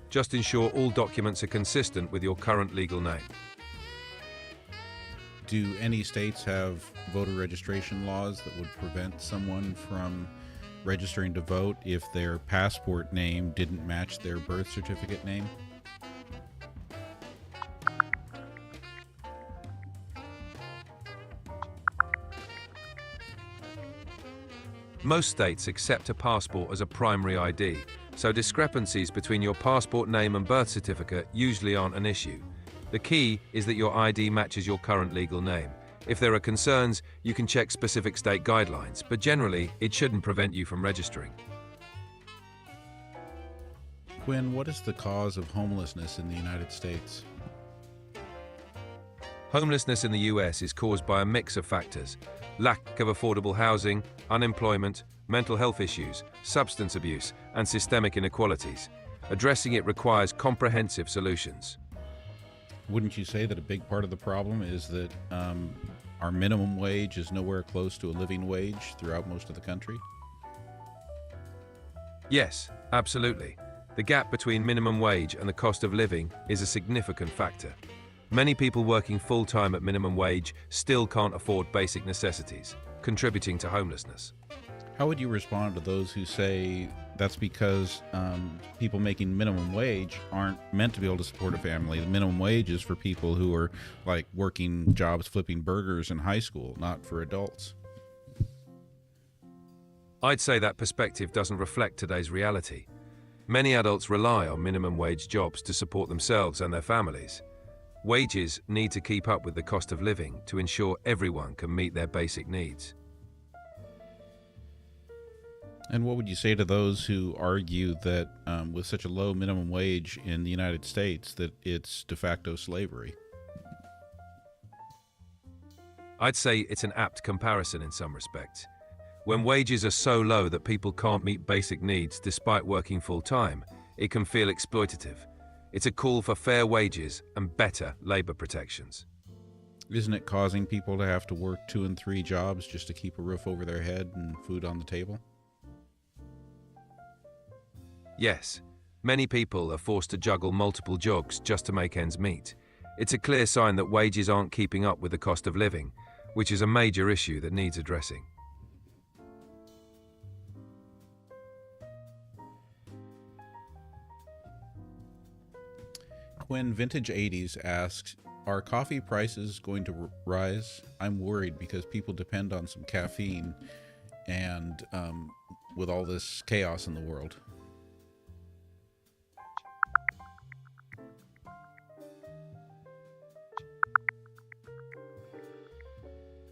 Just ensure all documents are consistent with your current legal name. Do any states have voter registration laws that would prevent someone from registering to vote if their passport name didn't match their birth certificate name? Most states accept a passport as a primary ID, so discrepancies between your passport name and birth certificate usually aren't an issue. The key is that your ID matches your current legal name. If there are concerns, you can check specific state guidelines, but generally, it shouldn't prevent you from registering. Quinn, what is the cause of homelessness in the United States? Homelessness in the US is caused by a mix of factors: lack of affordable housing, unemployment, mental health issues, substance abuse, and systemic inequalities. Addressing it requires comprehensive solutions. Wouldn't you say that a big part of the problem is that our minimum wage is nowhere close to a living wage throughout most of the country? Yes, absolutely. The gap between minimum wage and the cost of living is a significant factor. Many people working full-time at minimum wage still can't afford basic necessities, contributing to homelessness. How would you respond to those who say that's because people making minimum wage aren't meant to be able to support a family? The minimum wage is for people who are like working jobs flipping burgers in high school, not for adults. I'd say that perspective doesn't reflect today's reality. Many adults rely on minimum wage jobs to support themselves and their families. Wages need to keep up with the cost of living to ensure everyone can meet their basic needs. And what would you say to those who argue that with such a low minimum wage in the United States that it's de facto slavery? I'd say it's an apt comparison in some respects. When wages are so low that people can't meet basic needs despite working full-time, it can feel exploitative. It's a call for fair wages and better labor protections. Isn't it causing people to have to work 2 and 3 jobs just to keep a roof over their head and food on the table? Yes, many people are forced to juggle multiple jobs just to make ends meet. It's a clear sign that wages aren't keeping up with the cost of living, which is a major issue that needs addressing. Quinn, Vintage 80s asks, are coffee prices going to rise? I'm worried because people depend on some caffeine and with all this chaos in the world.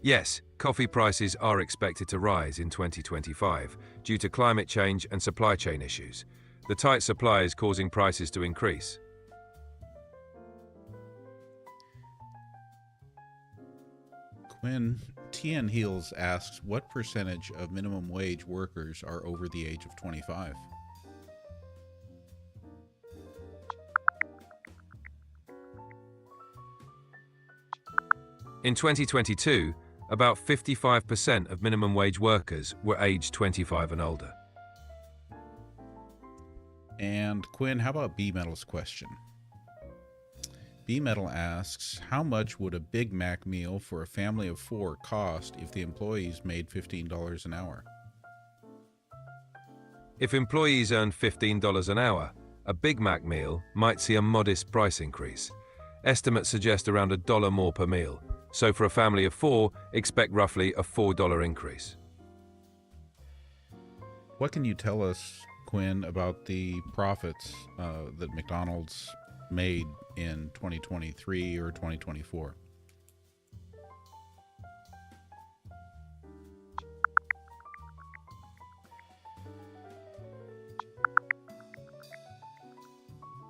Yes, coffee prices are expected to rise in 2025 due to climate change and supply chain issues. The tight supply is causing prices to increase. Quinn, TN Heels asks, what percentage of minimum wage workers are over the age of 25? In 2022, about 55% of minimum wage workers were aged 25 and older. And Quinn, how about B Metal's question? B Metal asks, how much would a Big Mac meal for a family of 4 cost if the employees made $15 an hour? If employees earn $15 an hour, a Big Mac meal might see a modest price increase. Estimates suggest around $1 more per meal, so for a family of 4, expect roughly a $4 increase. What can you tell us, Quinn, about the profits that McDonald's made in 2023 or 2024?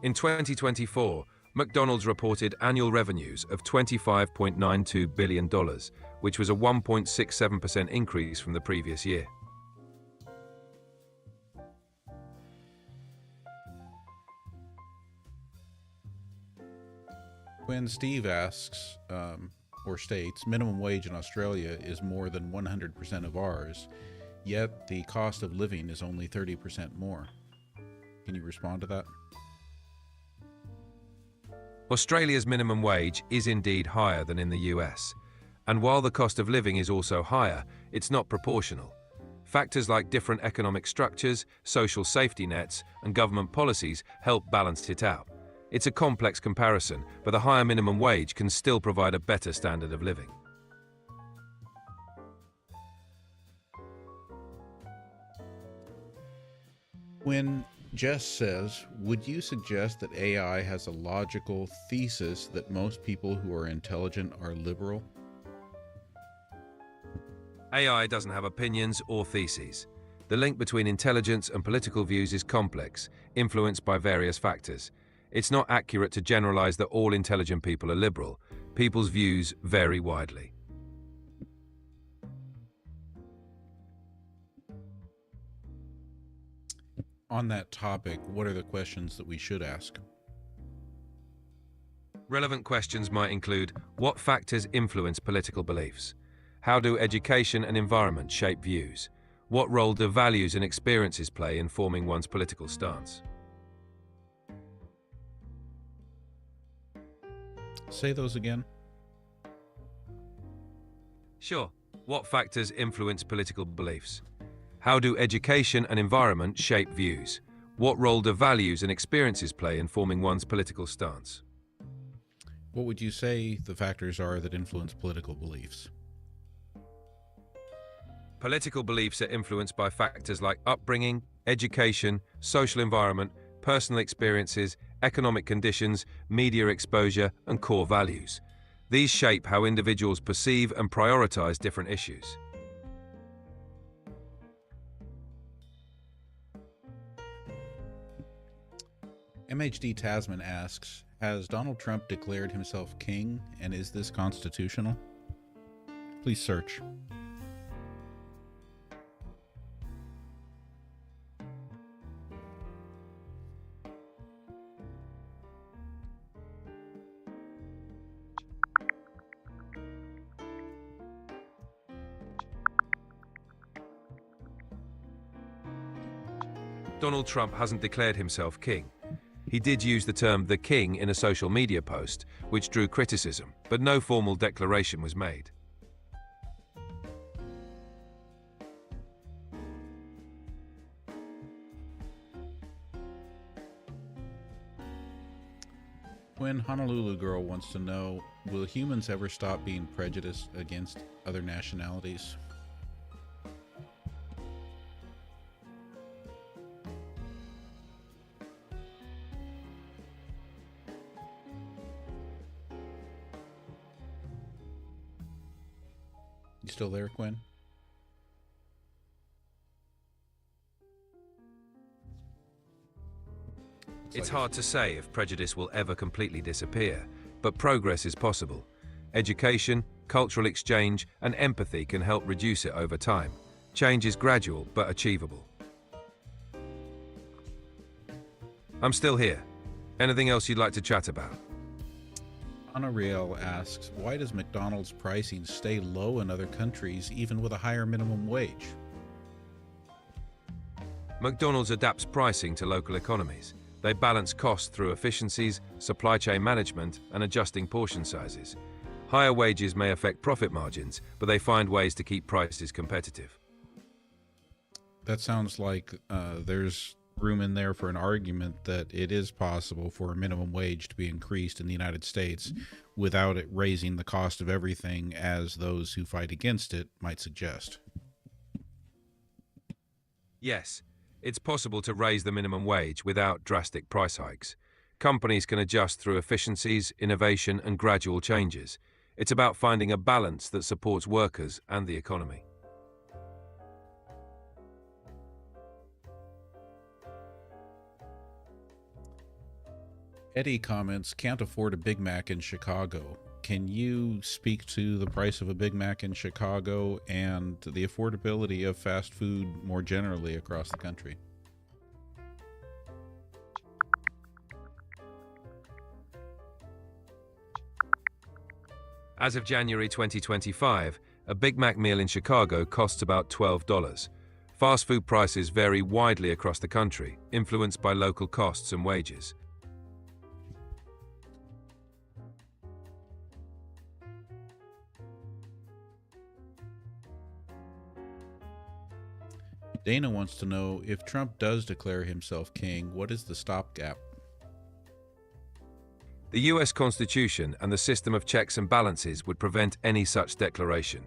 In 2024, McDonald's reported annual revenues of $25.92 billion, which was a 1.67% increase from the previous year. When Steve asks, or states, minimum wage in Australia is more than 100% of ours, yet the cost of living is only 30% more. Can you respond to that? Australia's minimum wage is indeed higher than in the US. And while the cost of living is also higher, it's not proportional. Factors like different economic structures, social safety nets, and government policies help balance it out. It's a complex comparison, but a higher minimum wage can still provide a better standard of living. When Jess says, would you suggest that AI has a logical thesis that most people who are intelligent are liberal? AI doesn't have opinions or theses. The link between intelligence and political views is complex, influenced by various factors. It's not accurate to generalize that all intelligent people are liberal. People's views vary widely. On that topic, what are the questions that we should ask? Relevant questions might include, what factors influence political beliefs? How do education and environment shape views? What role do values and experiences play in forming one's political stance? Say those again. Sure. What factors influence political beliefs? How do education and environment shape views? What role do values and experiences play in forming one's political stance? What would you say the factors are that influence political beliefs? Political beliefs are influenced by factors like upbringing, education, social environment, personal experiences, economic conditions, media exposure, and core values. These shape how individuals perceive and prioritize different issues. MHD Tasman asks, has Donald Trump declared himself king, and is this constitutional? Please search. Donald Trump hasn't declared himself king. He did use the term "the king" in a social media post, which drew criticism, but no formal declaration was made. When Honolulu Girl wants to know, will humans ever stop being prejudiced against other nationalities? You still there, Quinn? It's hard to say if prejudice will ever completely disappear, but progress is possible. Education, cultural exchange, and empathy can help reduce it over time. Change is gradual but achievable. I'm still here. Anything else you'd like to chat about? Anna Riel asks, why does McDonald's pricing stay low in other countries even with a higher minimum wage? McDonald's adapts pricing to local economies. They balance costs through efficiencies, supply chain management, and adjusting portion sizes. Higher wages may affect profit margins, but they find ways to keep prices competitive. That sounds like there's room in there for an argument that it is possible for a minimum wage to be increased in the United States without it raising the cost of everything, as those who fight against it might suggest. Yes, it's possible to raise the minimum wage without drastic price hikes. Companies can adjust through efficiencies, innovation, and gradual changes. It's about finding a balance that supports workers and the economy. Eddie comments, can't afford a Big Mac in Chicago. Can you speak to the price of a Big Mac in Chicago and the affordability of fast food more generally across the country? As of January 2025, a Big Mac meal in Chicago costs about $12. Fast food prices vary widely across the country, influenced by local costs and wages. Dana wants to know, if Trump does declare himself king, what is the stopgap? The US Constitution and the system of checks and balances would prevent any such declaration.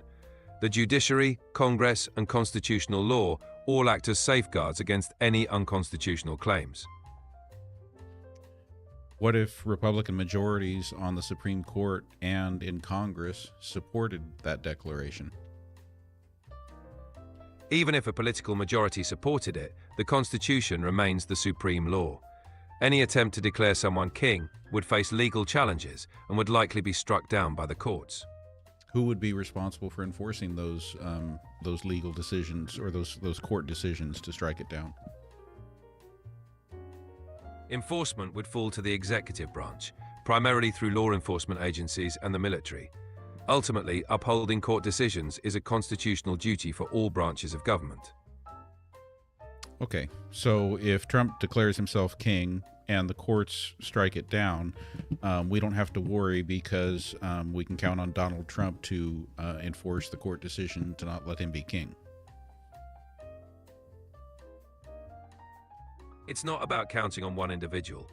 The judiciary, Congress, and constitutional law all act as safeguards against any unconstitutional claims. What if Republican majorities on the Supreme Court and in Congress supported that declaration? Even if a political majority supported it, the Constitution remains the supreme law. Any attempt to declare someone king would face legal challenges and would likely be struck down by the courts. Who would be responsible for enforcing those legal decisions, or those court decisions to strike it down? Enforcement would fall to the executive branch, primarily through law enforcement agencies and the military. Ultimately, upholding court decisions is a constitutional duty for all branches of government. Okay, so if Trump declares himself king and the courts strike it down, we don't have to worry, because we can count on Donald Trump to enforce the court decision to not let him be king. It's not about counting on one individual.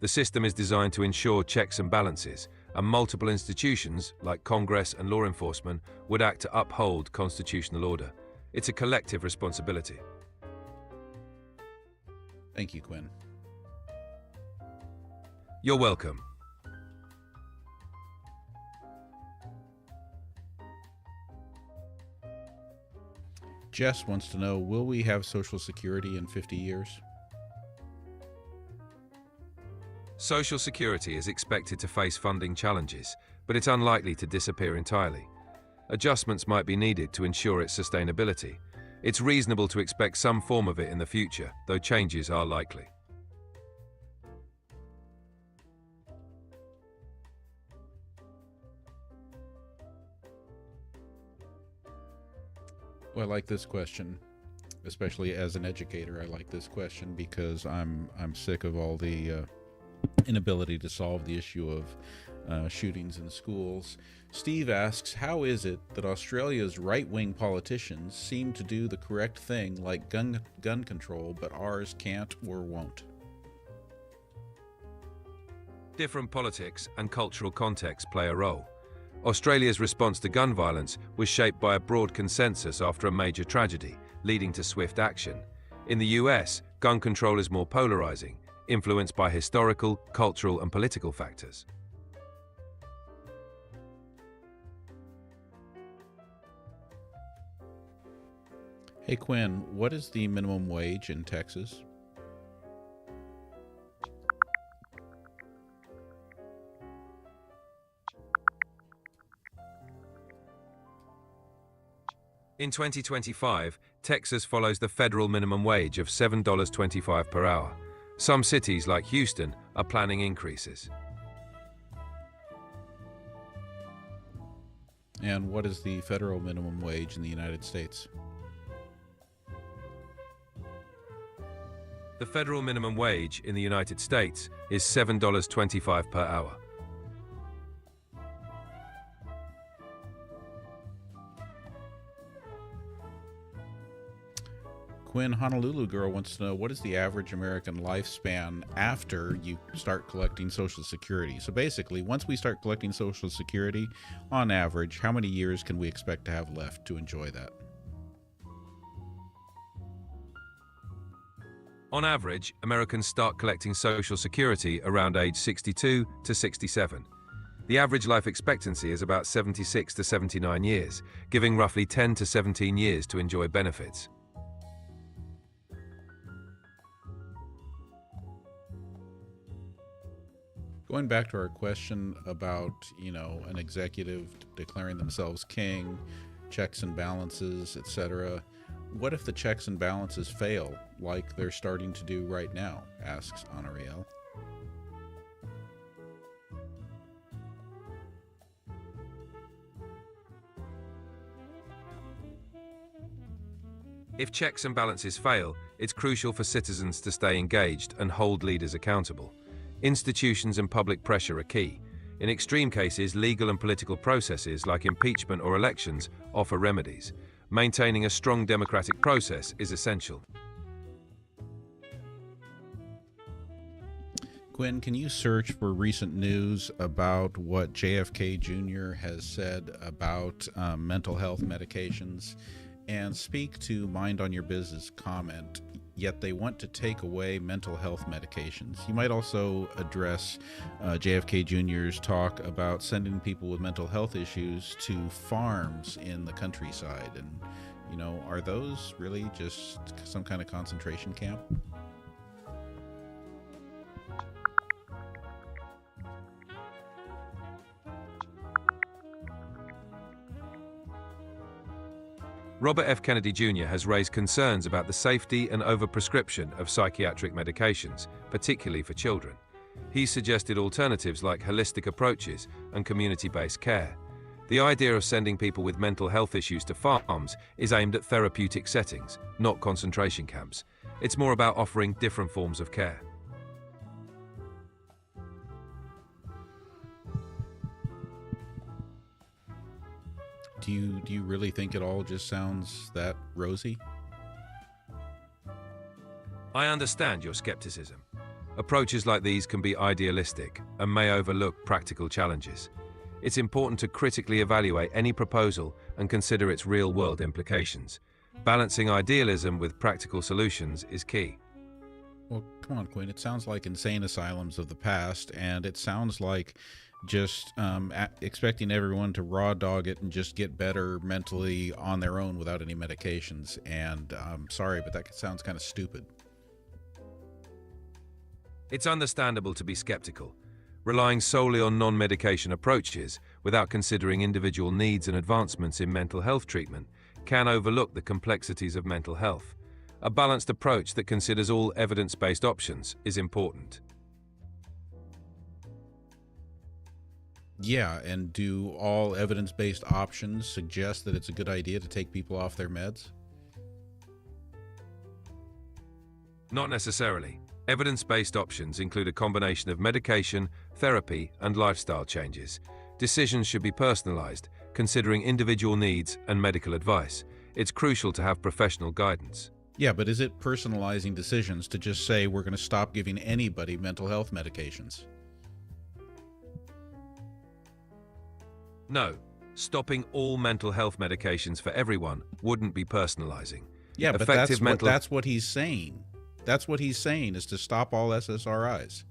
The system is designed to ensure checks and balances, and multiple institutions, like Congress and law enforcement, would act to uphold constitutional order. It's a collective responsibility. Thank you, Quinn. You're welcome. Jess wants to know, will we have Social Security in 50 years? Social Security is expected to face funding challenges, but it's unlikely to disappear entirely. Adjustments might be needed to ensure its sustainability. It's reasonable to expect some form of it in the future, though changes are likely. Well, I like this question, especially as an educator. I like this question because I'm sick of all the inability to solve the issue of shootings in schools. Steve asks, how is it that Australia's right-wing politicians seem to do the correct thing, like gun control, but ours can't or won't? Different politics and cultural contexts play a role. Australia's response to gun violence was shaped by a broad consensus after a major tragedy, leading to swift action. In the US, gun control is more polarizing, influenced by historical, cultural, and political factors. Hey Quinn, what is the minimum wage in Texas? In 2025, Texas follows the federal minimum wage of $7.25 per hour. Some cities, like Houston, are planning increases. And what is the federal minimum wage in the United States? The The federal minimum wage in the United States is $7.25 per hour. Quinn, Honolulu Girl wants to know, what is the average American lifespan after you start collecting Social Security? So basically, once we start collecting Social Security, on average, how many years can we expect to have left to enjoy that? On average, Americans start collecting Social Security around age 62 to 67. The average life expectancy is about 76 to 79 years, giving roughly 10 to 17 years to enjoy benefits. Going back to our question about, an executive declaring themselves king, checks and balances, etc. What if the checks and balances fail, like they're starting to do right now? Asks Honoriel. If checks and balances fail, it's crucial for citizens to stay engaged and hold leaders accountable. Institutions and public pressure are key. In extreme cases, legal and political processes like impeachment or elections offer remedies. Maintaining a strong democratic process is essential. Quinn, can you search for recent news about what JFK Jr. has said about mental health medications, and speak to Mind on Your Business comment, yet they want to take away mental health medications? You might also address JFK Jr.'s talk about sending people with mental health issues to farms in the countryside. And, are those really just some kind of concentration camp? Robert F. Kennedy Jr. has raised concerns about the safety and overprescription of psychiatric medications, particularly for children. He suggested alternatives like holistic approaches and community-based care. The idea of sending people with mental health issues to farms is aimed at therapeutic settings, not concentration camps. It's more about offering different forms of care. Do you really think it all just sounds that rosy? I understand your skepticism. Approaches like these can be idealistic and may overlook practical challenges. It's important to critically evaluate any proposal and consider its real-world implications. Balancing idealism with practical solutions is key. Well, come on, Quinn. It sounds like insane asylums of the past, and it sounds like just expecting everyone to raw dog it and just get better mentally on their own without any medications. And I'm sorry, but that sounds kind of stupid. It's understandable to be skeptical. Relying solely on non-medication approaches without considering individual needs and advancements in mental health treatment can overlook the complexities of mental health. A balanced approach that considers all evidence-based options is important. Yeah, and do all evidence-based options suggest that it's a good idea to take people off their meds? Not necessarily. Evidence-based options include a combination of medication, therapy, and lifestyle changes. Decisions should be personalized, considering individual needs and medical advice. It's crucial to have professional guidance. Yeah, but is it personalizing decisions to just say we're going to stop giving anybody mental health medications? No, stopping all mental health medications for everyone wouldn't be personalizing. Yeah, but that's what he's saying. That's what he's saying, is to stop all SSRIs.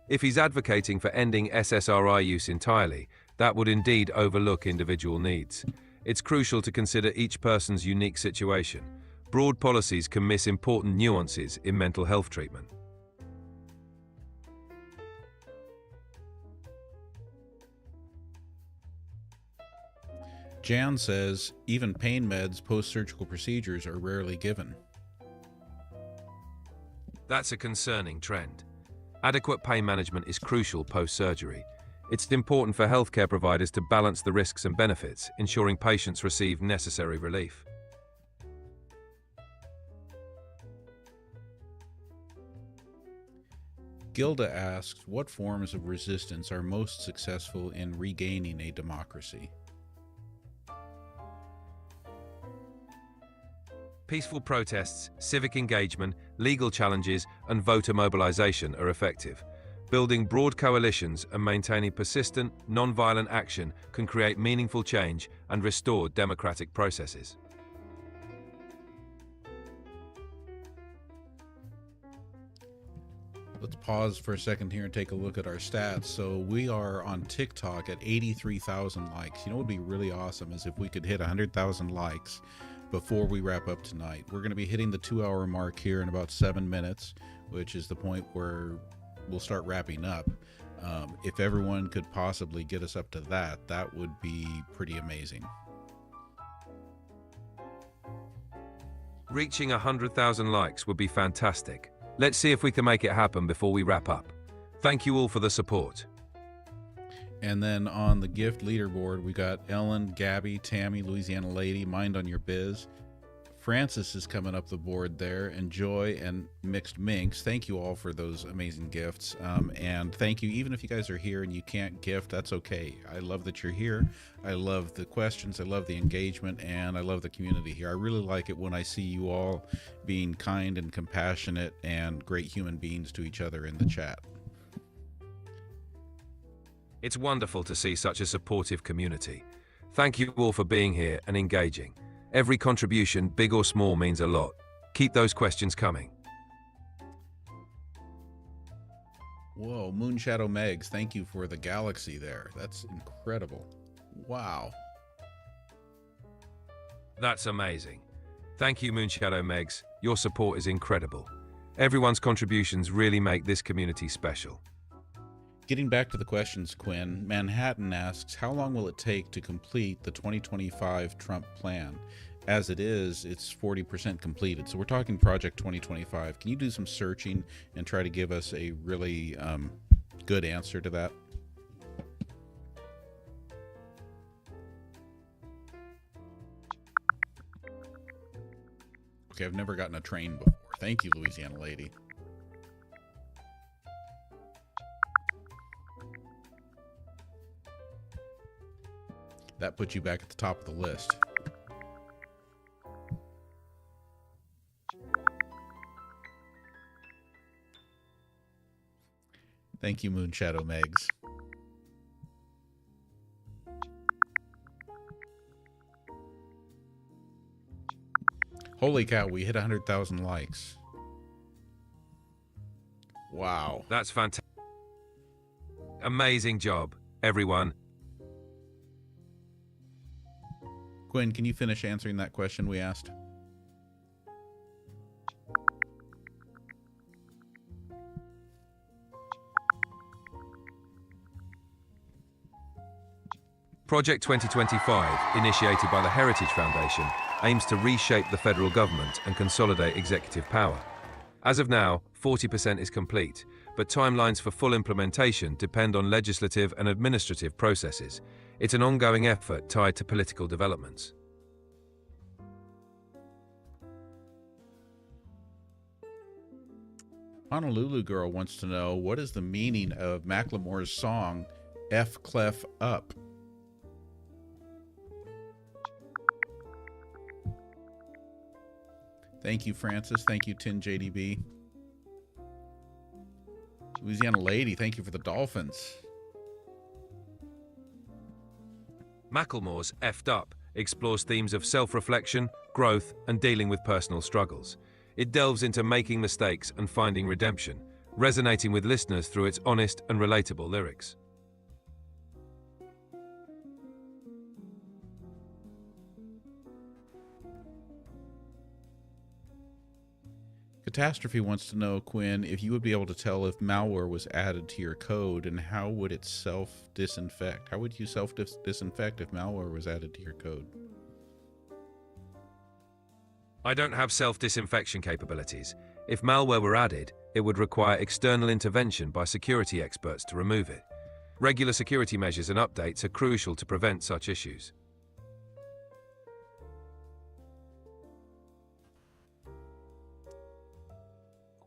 If he's advocating for ending SSRI use entirely, that would indeed overlook individual needs. It's crucial to consider each person's unique situation. Broad policies can miss important nuances in mental health treatment. Jan says, even pain meds post-surgical procedures are rarely given. That's a concerning trend. Adequate pain management is crucial post-surgery. It's important for healthcare providers to balance the risks and benefits, ensuring patients receive necessary relief. Gilda asks, what forms of resistance are most successful in regaining a democracy? Peaceful protests, civic engagement, legal challenges, and voter mobilization are effective. Building broad coalitions and maintaining persistent, non-violent action can create meaningful change and restore democratic processes. Let's pause for a second here and take a look at our stats. So we are on TikTok at 83,000 likes. You know what would be really awesome is if we could hit 100,000 likes before we wrap up tonight. We're going to be hitting the 2-hour mark here in about 7 minutes, which is the point where we'll start wrapping up. If everyone could possibly get us up to that, that would be pretty amazing. Reaching 100,000 likes would be fantastic. Let's see if we can make it happen before we wrap up. Thank you all for the support. And then on the gift leaderboard, we got Ellen, Gabby, Tammy, Louisiana Lady, Mind on Your Biz. Francis is coming up the board there, and Joy and Mixed Minx. Thank you all for those amazing gifts. And thank you, even if you guys are here and you can't gift, that's okay. I love that you're here. I love the questions. I love the engagement, and I love the community here. I really like it when I see you all being kind and compassionate and great human beings to each other in the chat. It's wonderful to see such a supportive community. Thank you all for being here and engaging. Every contribution, big or small, means a lot. Keep those questions coming. Whoa, Moonshadow Megs, thank you for the galaxy there. That's incredible. Wow. That's amazing. Thank you, Moonshadow Megs. Your support is incredible. Everyone's contributions really make this community special. Getting back to the questions, Quinn, Manhattan asks, how long will it take to complete the 2025 Trump plan? As it is, it's 40% completed. So we're talking Project 2025. Can you do some searching and try to give us a really good answer to that? Okay, I've never gotten a train before. Thank you, Louisiana Lady. That puts you back at the top of the list. Thank you, Moonshadow Megs. Holy cow, we hit 100,000 likes. Wow. That's fantastic. Amazing job, everyone. Quinn, can you finish answering that question we asked? Project 2025, initiated by the Heritage Foundation, aims to reshape the federal government and consolidate executive power. As of now, 40% is complete, but timelines for full implementation depend on legislative and administrative processes. It's an ongoing effort tied to political developments. Honolulu Girl wants to know, what is the meaning of Macklemore's song, F Clef Up? Thank you, Francis. Thank you, Tin JDB. Louisiana Lady, thank you for the dolphins. Macklemore's F'd Up explores themes of self-reflection, growth, and dealing with personal struggles. It delves into making mistakes and finding redemption, resonating with listeners through its honest and relatable lyrics. Catastrophe wants to know, Quinn, if you would be able to tell if malware was added to your code, and how would it self-disinfect? How would you self-disinfect if malware was added to your code? I don't have self-disinfection capabilities. If malware were added, it would require external intervention by security experts to remove it. Regular security measures and updates are crucial to prevent such issues.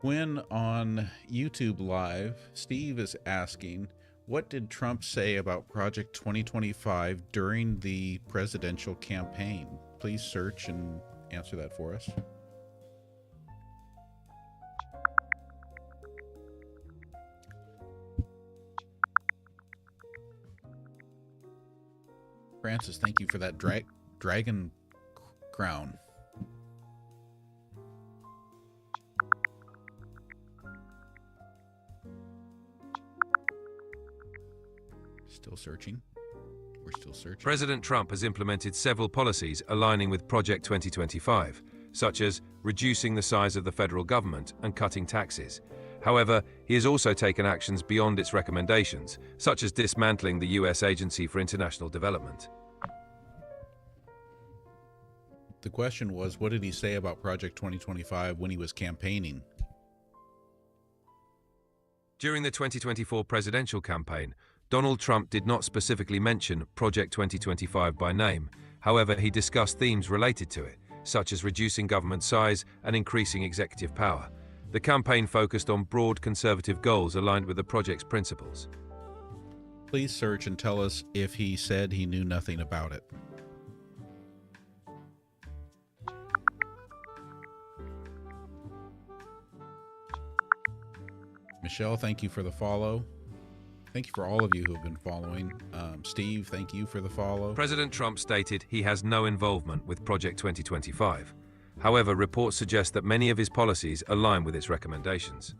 Quinn, on YouTube Live, Steve is asking, what did Trump say about Project 2025 during the presidential campaign? Please search and answer that for us. Francis, thank you for that dragon crown. Still searching. We're still searching. President Trump has implemented several policies aligning with Project 2025, such as reducing the size of the federal government and cutting taxes. However, he has also taken actions beyond its recommendations, such as dismantling the U.S. Agency for International Development. The question was, what did he say about Project 2025 when he was campaigning? During the 2024 presidential campaign, Donald Trump did not specifically mention Project 2025 by name. However, he discussed themes related to it, such as reducing government size and increasing executive power. The campaign focused on broad conservative goals aligned with the project's principles. Please search and tell us if he said he knew nothing about it. Michelle, thank you for the follow. Thank you for all of you who have been following. Steve, thank you for the follow. President Trump stated he has no involvement with Project 2025. However, reports suggest that many of his policies align with its recommendations.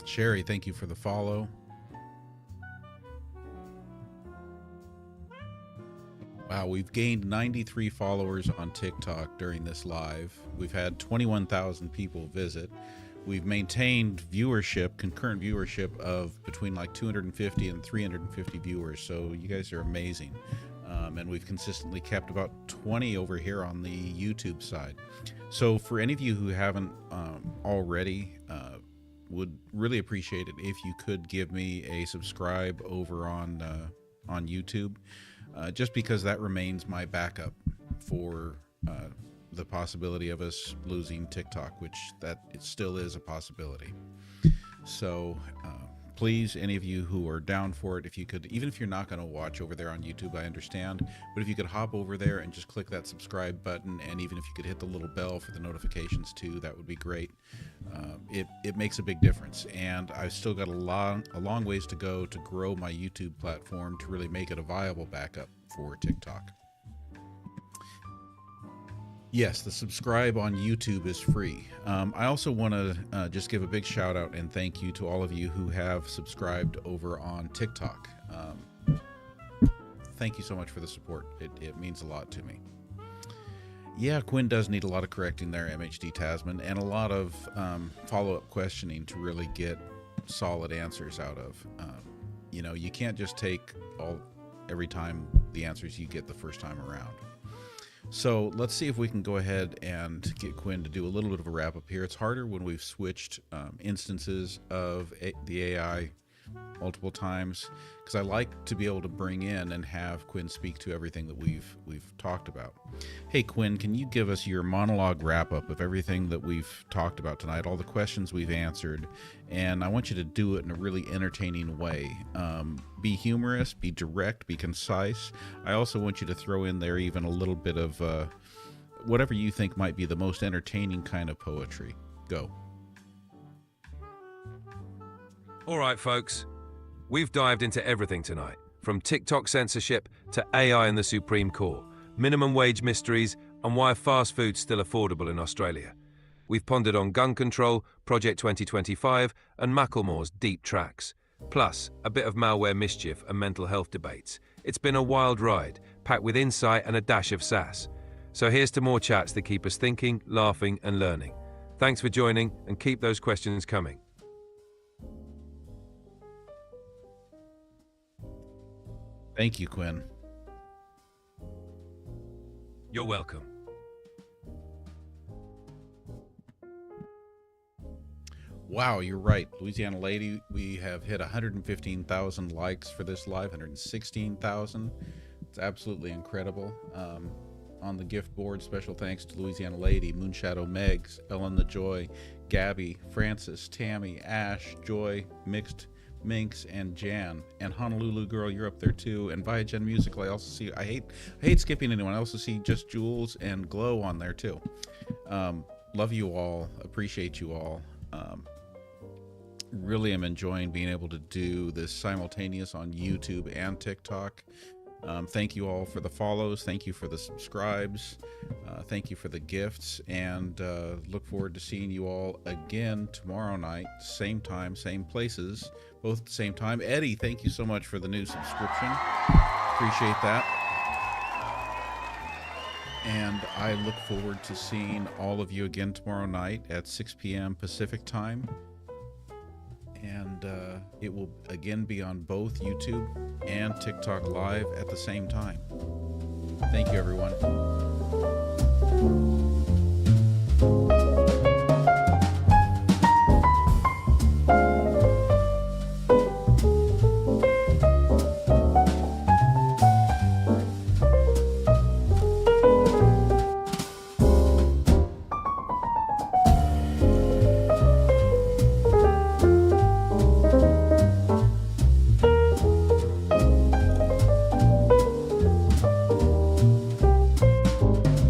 Sherry, thank you for the follow. Wow, we've gained 93 followers on TikTok during this live. We've had 21,000 people visit. We've maintained viewership, concurrent viewership of between like 250 and 350 viewers. So you guys are amazing. And we've consistently kept about 20 over here on the YouTube side. So for any of you who haven't already, would really appreciate it if you could give me a subscribe over on YouTube. Just because that remains my backup for the possibility of us losing TikTok, which it still is a possibility. So please, any of you who are down for it, if you could, even if you're not going to watch over there on YouTube, I understand, but if you could hop over there and just click that subscribe button, and even if you could hit the little bell for the notifications too, that would be great. It makes a big difference, and I've still got a long ways to go to grow my YouTube platform to really make it a viable backup for TikTok. Yes, the subscribe on YouTube is free. I also want to just give a big shout out and thank you to all of you who have subscribed over on TikTok. Thank you so much for the support. It means a lot to me. Yeah, Quinn does need a lot of correcting there, MHD Tasman, and a lot of follow-up questioning to really get solid answers out of. You can't just take every time the answers you get the first time around. So let's see if we can go ahead and get Quinn to do a little bit of a wrap up here. It's harder when we've switched instances of the AI multiple times, because I like to be able to bring in and have Quinn speak to everything that we've talked about. Hey Quinn, can you give us your monologue wrap up of everything that we've talked about tonight, all the questions we've answered, and I want you to do it in a really entertaining way. Be humorous, be direct, be concise. I also want you to throw in there even a little bit of whatever you think might be the most entertaining kind of poetry. Go. All right, folks. We've dived into everything tonight, from TikTok censorship to AI and the Supreme Court, minimum wage mysteries, and why fast food's still affordable in Australia. We've pondered on gun control, Project 2025, and Macklemore's deep tracks. Plus, a bit of malware mischief and mental health debates. It's been a wild ride, packed with insight and a dash of sass. So here's to more chats that keep us thinking, laughing, and learning. Thanks for joining, and keep those questions coming. Thank you, Quinn. You're welcome. Wow, you're right. Louisiana Lady, we have hit 115,000 likes for this live, 116,000. It's absolutely incredible. On the gift board, special thanks to Louisiana Lady, Moonshadow Megs, Ellen the Joy, Gabby, Francis, Tammy, Ash, Joy, Mixed, Minx, and Jan. And Honolulu Girl, you're up there too. And via Gen Musical, I also see, I hate skipping anyone. I also see Just Jules and Glow on there too. Love you all. Appreciate you all. Really am enjoying being able to do this simultaneous on YouTube and TikTok. Thank you all for the follows. Thank you for the subscribes. Thank you for the gifts. And look forward to seeing you all again tomorrow night. Same time, same places, both at the same time. Eddie, thank you so much for the new subscription. Appreciate that. And I look forward to seeing all of you again tomorrow night at 6 p.m. Pacific time. And it will again be on both YouTube and TikTok live at the same time. Thank you, everyone.